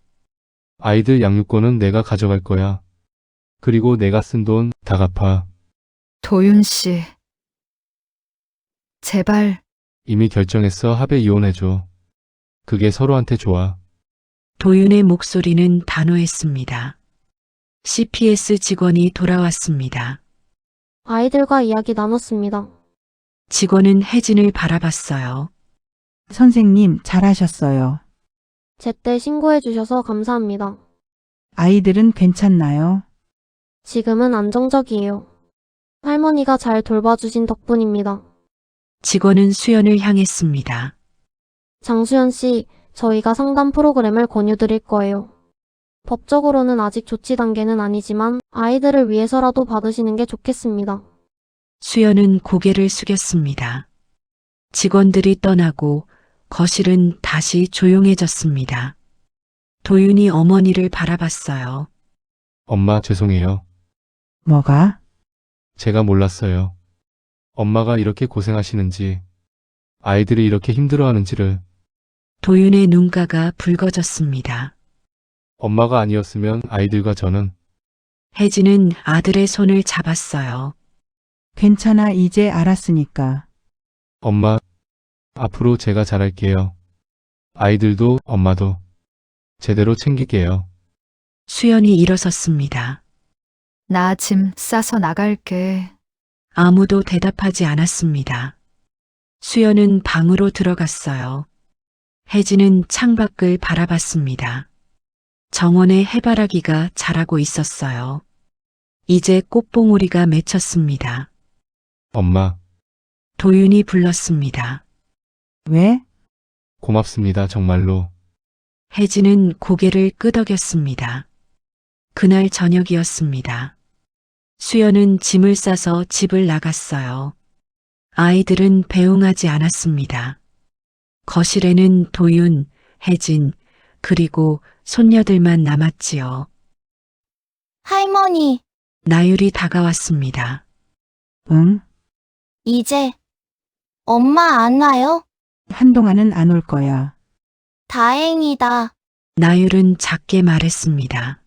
아이들 양육권은 내가 가져갈 거야. 그리고 내가 쓴 돈 다 갚아. 도윤 씨. 제발, 이미 결정했어. 합의 이혼해줘. 그게 서로한테 좋아. 도윤의 목소리는 단호했습니다. CPS 직원이 돌아왔습니다. 아이들과 이야기 나눴습니다. 직원은 혜진을 바라봤어요. 선생님, 잘하셨어요. 제때 신고해 주셔서 감사합니다. 아이들은 괜찮나요? 지금은 안정적이에요. 할머니가 잘 돌봐주신 덕분입니다. 직원은 수연을 향했습니다. 장수연 씨, 저희가 상담 프로그램을 권유드릴 거예요. 법적으로는 아직 조치 단계는 아니지만 아이들을 위해서라도 받으시는 게 좋겠습니다. 수연은 고개를 숙였습니다. 직원들이 떠나고 거실은 다시 조용해졌습니다. 도윤이 어머니를 바라봤어요. 엄마, 죄송해요. 뭐가? 제가 몰랐어요. 엄마가 이렇게 고생하시는지, 아이들이 이렇게 힘들어하는지를. 도윤의 눈가가 붉어졌습니다. 엄마가 아니었으면 아이들과 저는. 혜진은 아들의 손을 잡았어요. 괜찮아, 이제 알았으니까. 엄마, 앞으로 제가 잘할게요. 아이들도 엄마도 제대로 챙길게요. 수연이 일어섰습니다. 나 짐 싸서 나갈게. 아무도 대답하지 않았습니다. 수연은 방으로 들어갔어요. 혜진은 창밖을 바라봤습니다. 정원에 해바라기가 자라고 있었어요. 이제 꽃봉오리가 맺혔습니다. 엄마, 도윤이 불렀습니다. 왜? 고맙습니다. 정말로. 혜진은 고개를 끄덕였습니다. 그날 저녁이었습니다. 수연은 짐을 싸서 집을 나갔어요. 아이들은 배웅하지 않았습니다. 거실에는 도윤, 혜진, 그리고 손녀들만 남았지요. 할머니, 나율이 다가왔습니다. 응? 이제 엄마 안 와요? 한동안은 안 올 거야. 다행이다. 나율은 작게 말했습니다.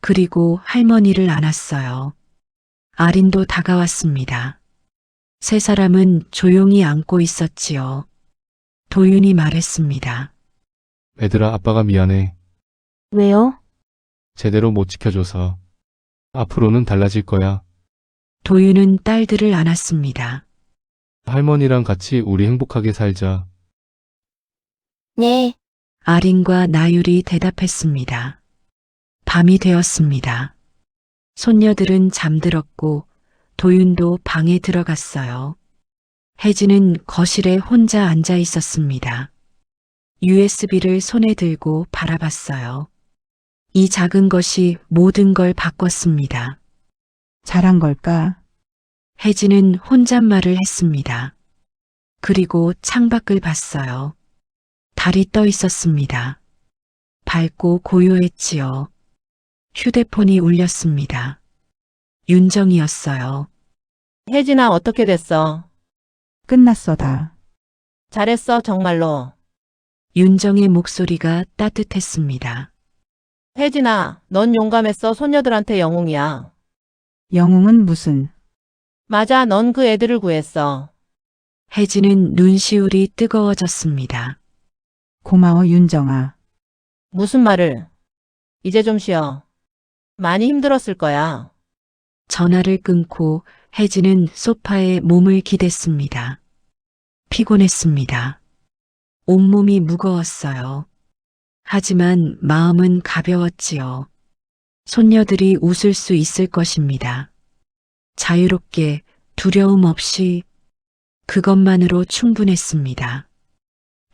그리고 할머니를 안았어요. 아린도 다가왔습니다. 세 사람은 조용히 안고 있었지요. 도윤이 말했습니다. 애들아, 아빠가 미안해. 왜요? 제대로 못 지켜줘서. 앞으로는 달라질 거야. 도윤은 딸들을 안았습니다. 할머니랑 같이 우리 행복하게 살자. 네. 아린과 나율이 대답했습니다. 밤이 되었습니다. 손녀들은 잠들었고 도윤도 방에 들어갔어요. 혜진은 거실에 혼자 앉아 있었습니다. USB를 손에 들고 바라봤어요. 이 작은 것이 모든 걸 바꿨습니다. 잘한 걸까? 혜진은 혼잣말을 했습니다. 그리고 창밖을 봤어요. 달이 떠 있었습니다. 밝고 고요했지요. 휴대폰이 울렸습니다. 윤정이었어요. 혜진아, 어떻게 됐어? 끝났어, 다. 잘했어, 정말로. 윤정의 목소리가 따뜻했습니다. 혜진아, 넌 용감했어. 손녀들한테 영웅이야. 영웅은 무슨? 맞아, 넌 그 애들을 구했어. 혜진은 눈시울이 뜨거워졌습니다. 고마워, 윤정아. 무슨 말을? 이제 좀 쉬어. 많이 힘들었을 거야. 전화를 끊고 혜진은 소파에 몸을 기댔습니다. 피곤했습니다. 온몸이 무거웠어요. 하지만 마음은 가벼웠지요. 손녀들이 웃을 수 있을 것입니다. 자유롭게 두려움 없이 그것만으로 충분했습니다.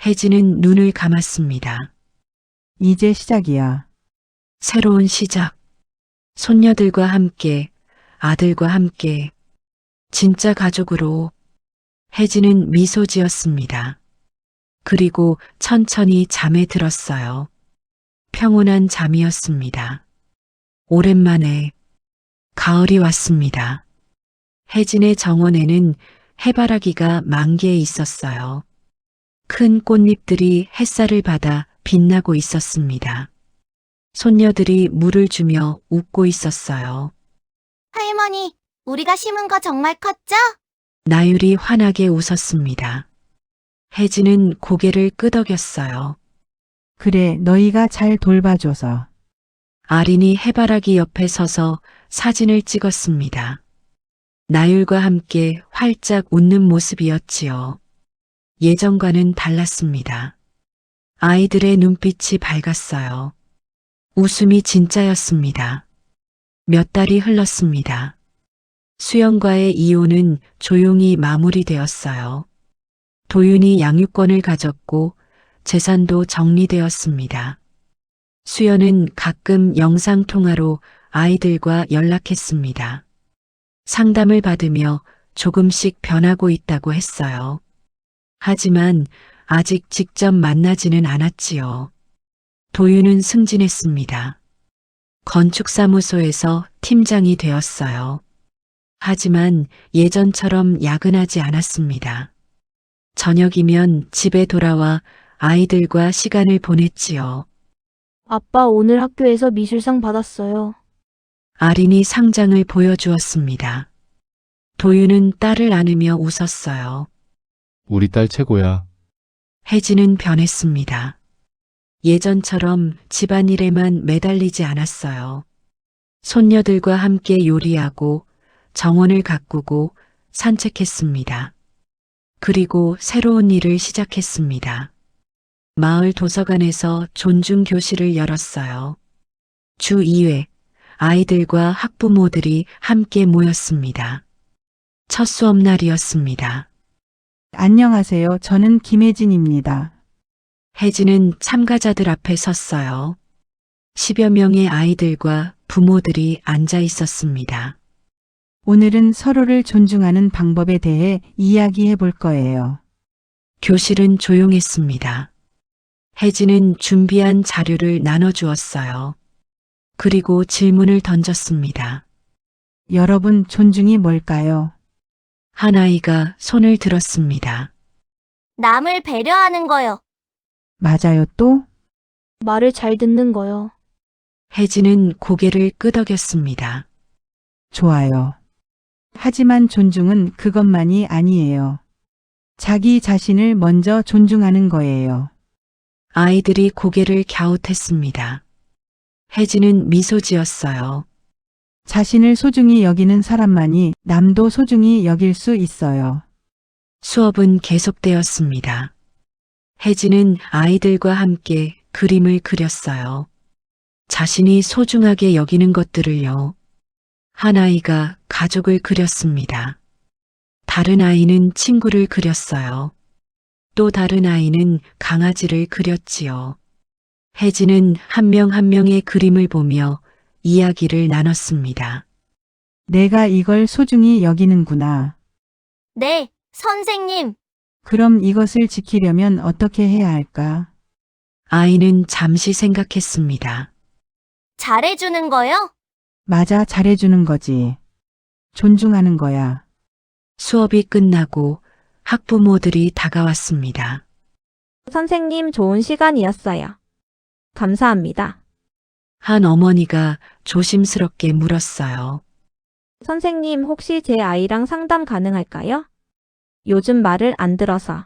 혜진은 눈을 감았습니다. 이제 시작이야. 새로운 시작. 손녀들과 함께, 아들과 함께, 진짜 가족으로. 혜진은 미소 지었습니다. 그리고 천천히 잠에 들었어요. 평온한 잠이었습니다. 오랜만에 가을이 왔습니다. 혜진의 정원에는 해바라기가 만개해 있었어요. 큰 꽃잎들이 햇살을 받아 빛나고 있었습니다. 손녀들이 물을 주며 웃고 있었어요. 할머니, 우리가 심은 거 정말 컸죠? 나율이 환하게 웃었습니다. 혜진은 고개를 끄덕였어요. 그래, 너희가 잘 돌봐줘서. 아린이 해바라기 옆에 서서 사진을 찍었습니다. 나율과 함께 활짝 웃는 모습이었지요. 예전과는 달랐습니다. 아이들의 눈빛이 밝았어요. 웃음이 진짜였습니다. 몇 달이 흘렀습니다. 수연과의 이혼은 조용히 마무리되었어요. 도윤이 양육권을 가졌고 재산도 정리되었습니다. 수연은 가끔 영상통화로 아이들과 연락했습니다. 상담을 받으며 조금씩 변하고 있다고 했어요. 하지만 아직 직접 만나지는 않았지요. 도윤은 승진했습니다. 건축사무소에서 팀장이 되었어요. 하지만 예전처럼 야근하지 않았습니다. 저녁이면 집에 돌아와 아이들과 시간을 보냈지요. 아빠 오늘 학교에서 미술상 받았어요. 아린이 상장을 보여주었습니다. 도윤은 딸을 안으며 웃었어요. 우리 딸 최고야. 혜진은 변했습니다. 예전처럼 집안일에만 매달리지 않았어요. 손녀들과 함께 요리하고 정원을 가꾸고 산책했습니다. 그리고 새로운 일을 시작했습니다. 마을 도서관에서 존중 교실을 열었어요. 주 2회 아이들과 학부모들이 함께 모였습니다. 첫 수업 날이었습니다. 안녕하세요. 저는 김혜진입니다. 혜진은 참가자들 앞에 섰어요. 10여 명의 아이들과 부모들이 앉아 있었습니다. 오늘은 서로를 존중하는 방법에 대해 이야기해 볼 거예요. 교실은 조용했습니다. 혜진은 준비한 자료를 나눠주었어요. 그리고 질문을 던졌습니다. 여러분, 존중이 뭘까요? 한 아이가 손을 들었습니다. 남을 배려하는 거요. 맞아요, 또? 말을 잘 듣는 거요. 혜진은 고개를 끄덕였습니다. 좋아요. 하지만 존중은 그것만이 아니에요. 자기 자신을 먼저 존중하는 거예요. 아이들이 고개를 갸웃했습니다. 혜진은 미소 지었어요. 자신을 소중히 여기는 사람만이 남도 소중히 여길 수 있어요. 수업은 계속되었습니다. 혜진은 아이들과 함께 그림을 그렸어요. 자신이 소중하게 여기는 것들을요. 한 아이가 가족을 그렸습니다. 다른 아이는 친구를 그렸어요. 또 다른 아이는 강아지를 그렸지요. 혜진은 한 명 한 명의 그림을 보며 이야기를 나눴습니다. 내가 이걸 소중히 여기는구나. 네, 선생님. 그럼 이것을 지키려면 어떻게 해야 할까? 아이는 잠시 생각했습니다. 잘해주는 거요? 맞아, 잘해주는 거지. 존중하는 거야. 수업이 끝나고 학부모들이 다가왔습니다. 선생님 좋은 시간이었어요. 감사합니다. 한 어머니가 조심스럽게 물었어요. 선생님 혹시 제 아이랑 상담 가능할까요? 요즘 말을 안 들어서.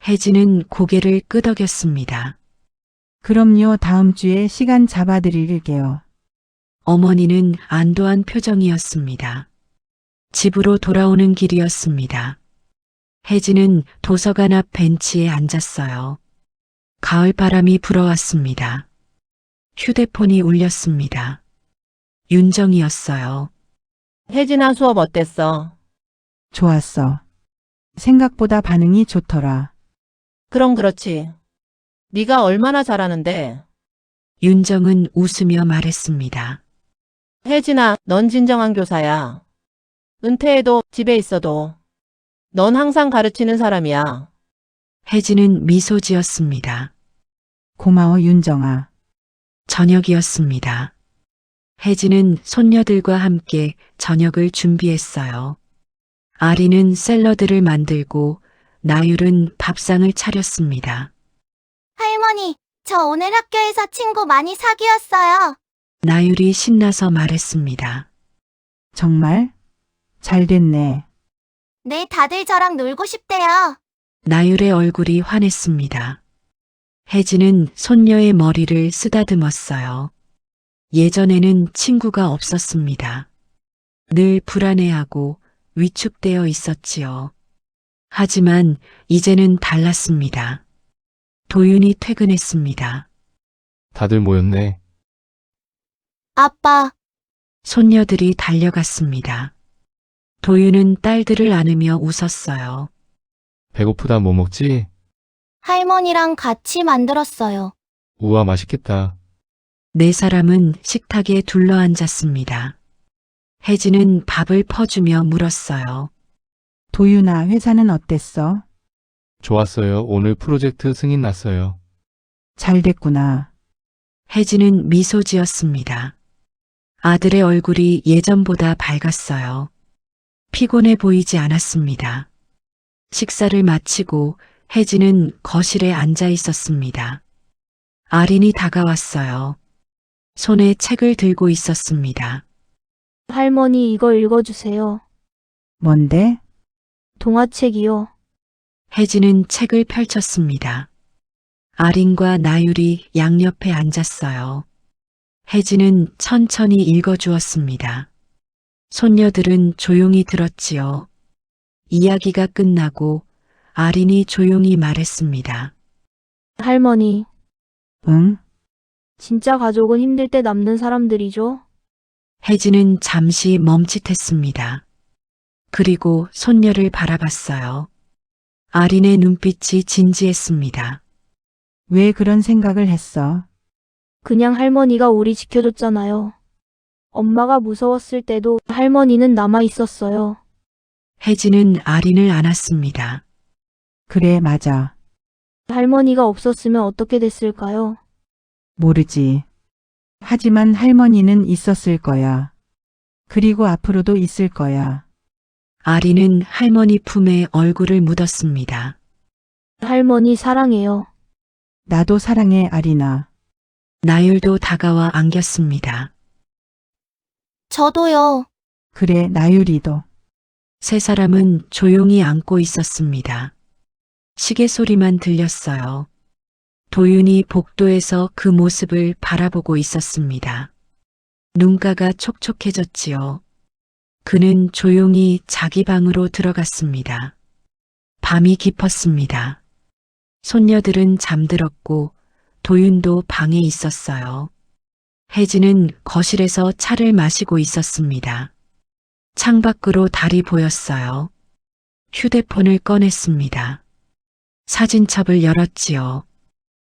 혜진은 고개를 끄덕였습니다. 그럼요, 다음 주에 시간 잡아드릴게요. 어머니는 안도한 표정이었습니다. 집으로 돌아오는 길이었습니다. 혜진은 도서관 앞 벤치에 앉았어요. 가을 바람이 불어왔습니다. 휴대폰이 울렸습니다. 윤정이었어요. 혜진아, 수업 어땠어? 좋았어. 생각보다 반응이 좋더라. 그럼 그렇지. 네가 얼마나 잘하는데. 윤정은 웃으며 말했습니다. 혜진아, 넌 진정한 교사야. 은퇴해도 집에 있어도 넌 항상 가르치는 사람이야. 혜진은 미소 지었습니다. 고마워, 윤정아. 저녁이었습니다. 혜진은 손녀들과 함께 저녁을 준비했어요. 아리는 샐러드를 만들고 나율은 밥상을 차렸습니다. 할머니, 저 오늘 학교에서 친구 많이 사귀었어요. 나율이 신나서 말했습니다. 정말? 잘 됐네. 네, 다들 저랑 놀고 싶대요. 나율의 얼굴이 환했습니다. 혜진은 손녀의 머리를 쓰다듬었어요. 예전에는 친구가 없었습니다. 늘 불안해하고 위축되어 있었지요. 하지만 이제는 달랐습니다. 도윤이 퇴근했습니다. 다들 모였네. 아빠, 손녀들이 달려갔습니다. 도윤은 딸들을 안으며 웃었어요. 배고프다 뭐 먹지? 할머니랑 같이 만들었어요. 우와 맛있겠다. 네 사람은 식탁에 둘러앉았습니다. 혜진은 밥을 퍼주며 물었어요. 도윤아, 회사는 어땠어? 좋았어요. 오늘 프로젝트 승인 났어요. 잘 됐구나. 혜진은 미소 지었습니다. 아들의 얼굴이 예전보다 밝았어요. 피곤해 보이지 않았습니다. 식사를 마치고 혜진은 거실에 앉아 있었습니다. 아린이 다가왔어요. 손에 책을 들고 있었습니다. 할머니 이거 읽어주세요. 뭔데? 동화책이요. 혜진은 책을 펼쳤습니다. 아린과 나율이 양옆에 앉았어요. 혜진은 천천히 읽어주었습니다. 손녀들은 조용히 들었지요. 이야기가 끝나고 아린이 조용히 말했습니다. 할머니, 응? 진짜 가족은 힘들 때 남는 사람들이죠? 혜진은 잠시 멈칫했습니다. 그리고 손녀를 바라봤어요. 아린의 눈빛이 진지했습니다. 왜 그런 생각을 했어? 그냥 할머니가 우리 지켜줬잖아요. 엄마가 무서웠을 때도 할머니는 남아 있었어요. 혜진은 아린을 안았습니다. 그래, 맞아. 할머니가 없었으면 어떻게 됐을까요? 모르지. 하지만 할머니는 있었을 거야. 그리고 앞으로도 있을 거야. 아린은 할머니 품에 얼굴을 묻었습니다. 할머니 사랑해요. 나도 사랑해, 아린아. 나율도 다가와 안겼습니다. 저도요. 그래, 나율이도. 세 사람은 조용히 안고 있었습니다. 시계 소리만 들렸어요. 도윤이 복도에서 그 모습을 바라보고 있었습니다. 눈가가 촉촉해졌지요. 그는 조용히 자기 방으로 들어갔습니다. 밤이 깊었습니다. 손녀들은 잠들었고 도윤도 방에 있었어요. 혜진은 거실에서 차를 마시고 있었습니다. 창밖으로 달이 보였어요. 휴대폰을 꺼냈습니다. 사진첩을 열었지요.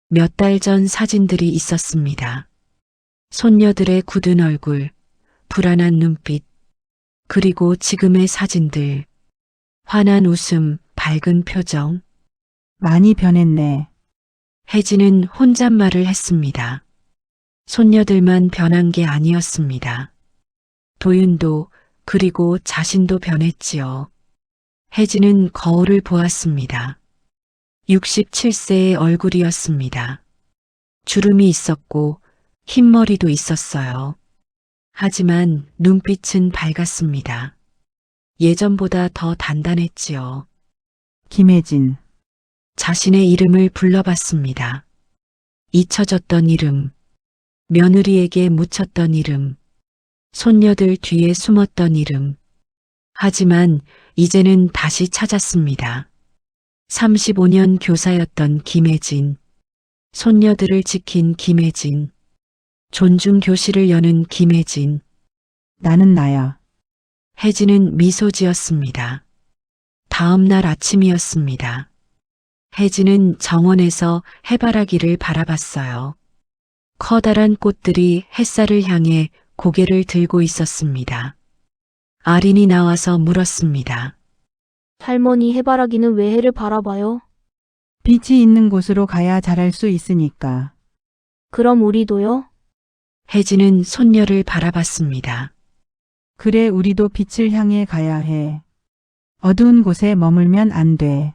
몇 달 전 사진들이 있었습니다. 손녀들의 굳은 얼굴, 불안한 눈빛, 그리고 지금의 사진들. 환한 웃음, 밝은 표정. 많이 변했네. 혜진은 혼잣말을 했습니다. 손녀들만 변한 게 아니었습니다. 도윤도 그리고 자신도 변했지요. 혜진은 거울을 보았습니다. 67세의 얼굴이었습니다. 주름이 있었고 흰머리도 있었어요. 하지만 눈빛은 밝았습니다. 예전보다 더 단단했지요. 김혜진. 자신의 이름을 불러봤습니다. 잊혀졌던 이름, 며느리에게 묻혔던 이름, 손녀들 뒤에 숨었던 이름. 하지만 이제는 다시 찾았습니다. 35년 교사였던 김혜진, 손녀들을 지킨 김혜진, 존중 교실을 여는 김혜진. 나는 나야. 혜진은 미소 지었습니다. 다음 날 아침이었습니다. 혜진은 정원에서 해바라기를 바라봤어요. 커다란 꽃들이 햇살을 향해 고개를 들고 있었습니다. 아린이 나와서 물었습니다. 할머니 해바라기는 왜 해를 바라봐요? 빛이 있는 곳으로 가야 자랄 수 있으니까. 그럼 우리도요? 혜진은 손녀를 바라봤습니다. 그래, 우리도 빛을 향해 가야 해. 어두운 곳에 머물면 안 돼.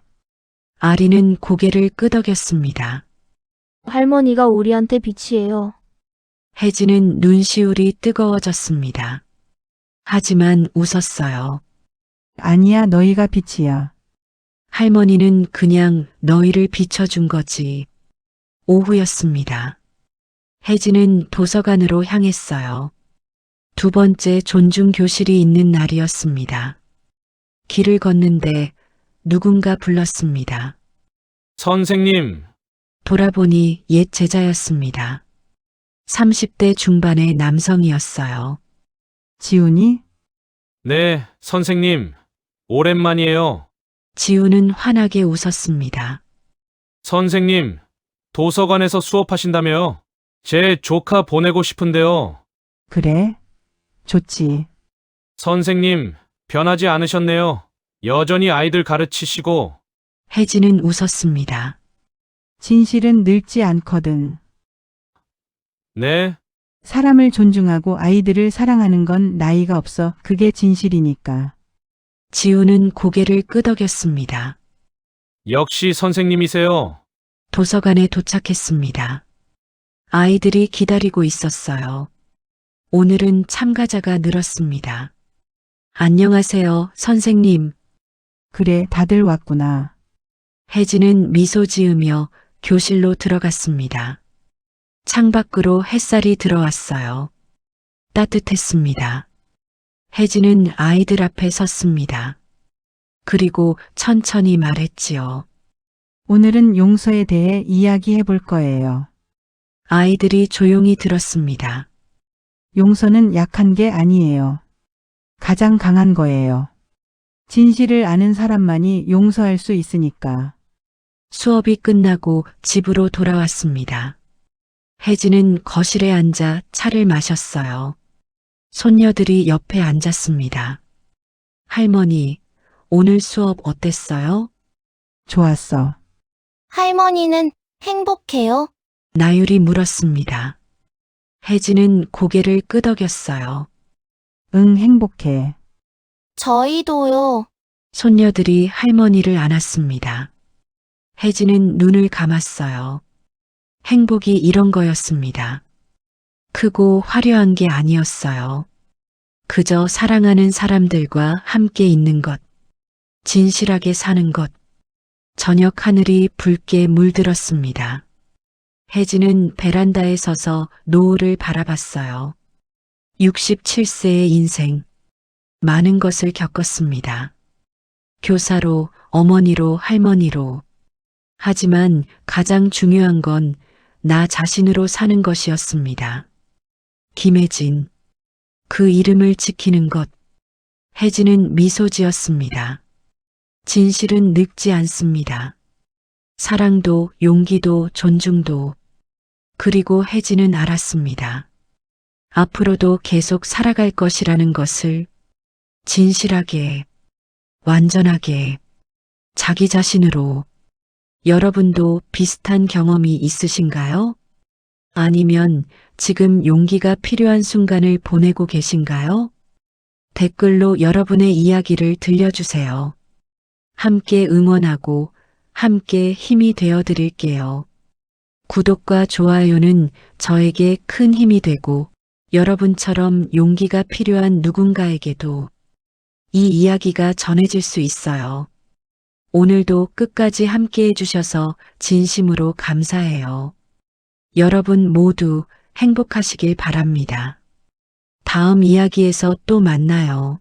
아린은 고개를 끄덕였습니다. 할머니가 우리한테 빛이에요. 혜진은 눈시울이 뜨거워졌습니다. 하지만 웃었어요. 아니야, 너희가 빛이야. 할머니는 그냥 너희를 비춰준 거지. 오후였습니다. 혜진은 도서관으로 향했어요. 두 번째 존중 교실이 있는 날이었습니다. 길을 걷는데 누군가 불렀습니다. 선생님, 돌아보니 옛 제자였습니다. 30대 중반의 남성이었어요. 지훈이? 네, 선생님, 오랜만이에요. 지우는 환하게 웃었습니다. 선생님, 도서관에서 수업하신다며요? 제 조카 보내고 싶은데요. 그래? 좋지. 선생님, 변하지 않으셨네요. 여전히 아이들 가르치시고. 혜진은 웃었습니다. 진실은 늙지 않거든. 네, 사람을 존중하고 아이들을 사랑하는 건 나이가 없어. 그게 진실이니까. 지우는 고개를 끄덕였습니다. 역시 선생님이세요. 도서관에 도착했습니다. 아이들이 기다리고 있었어요. 오늘은 참가자가 늘었습니다. 안녕하세요, 선생님. 그래, 다들 왔구나. 혜진은 미소 지으며 교실로 들어갔습니다. 창밖으로 햇살이 들어왔어요. 따뜻했습니다. 혜진은 아이들 앞에 섰습니다. 그리고 천천히 말했지요. 오늘은 용서에 대해 이야기해 볼 거예요. 아이들이 조용히 들었습니다. 용서는 약한 게 아니에요. 가장 강한 거예요. 진실을 아는 사람만이 용서할 수 있으니까. 수업이 끝나고 집으로 돌아왔습니다. 혜진은 거실에 앉아 차를 마셨어요. 손녀들이 옆에 앉았습니다. 할머니, 오늘 수업 어땠어요? 좋았어. 할머니는 행복해요? 나율이 물었습니다. 혜진은 고개를 끄덕였어요. 응, 행복해. 저희도요. 손녀들이 할머니를 안았습니다. 혜진은 눈을 감았어요. 행복이 이런 거였습니다. 크고 화려한 게 아니었어요. 그저 사랑하는 사람들과 함께 있는 것, 진실하게 사는 것. 저녁 하늘이 붉게 물들었습니다. 혜진은 베란다에 서서 노을을 바라봤어요. 67세의 인생. 많은 것을 겪었습니다. 교사로, 어머니로, 할머니로. 하지만 가장 중요한 건 나 자신으로 사는 것이었습니다. 김혜진. 그 이름을 지키는 것. 혜진은 미소 지었습니다. 진실은 늙지 않습니다. 사랑도, 용기도, 존중도. 그리고 혜진은 알았습니다. 앞으로도 계속 살아갈 것이라는 것을 진실하게, 완전하게, 자기 자신으로. 여러분도 비슷한 경험이 있으신가요? 아니면 지금 용기가 필요한 순간을 보내고 계신가요? 댓글로 여러분의 이야기를 들려주세요. 함께 응원하고 함께 힘이 되어 드릴게요. 구독과 좋아요는 저에게 큰 힘이 되고 여러분처럼 용기가 필요한 누군가에게도 이 이야기가 전해질 수 있어요. 오늘도 끝까지 함께 해주셔서 진심으로 감사해요. 여러분 모두 행복하시길 바랍니다. 다음 이야기에서 또 만나요.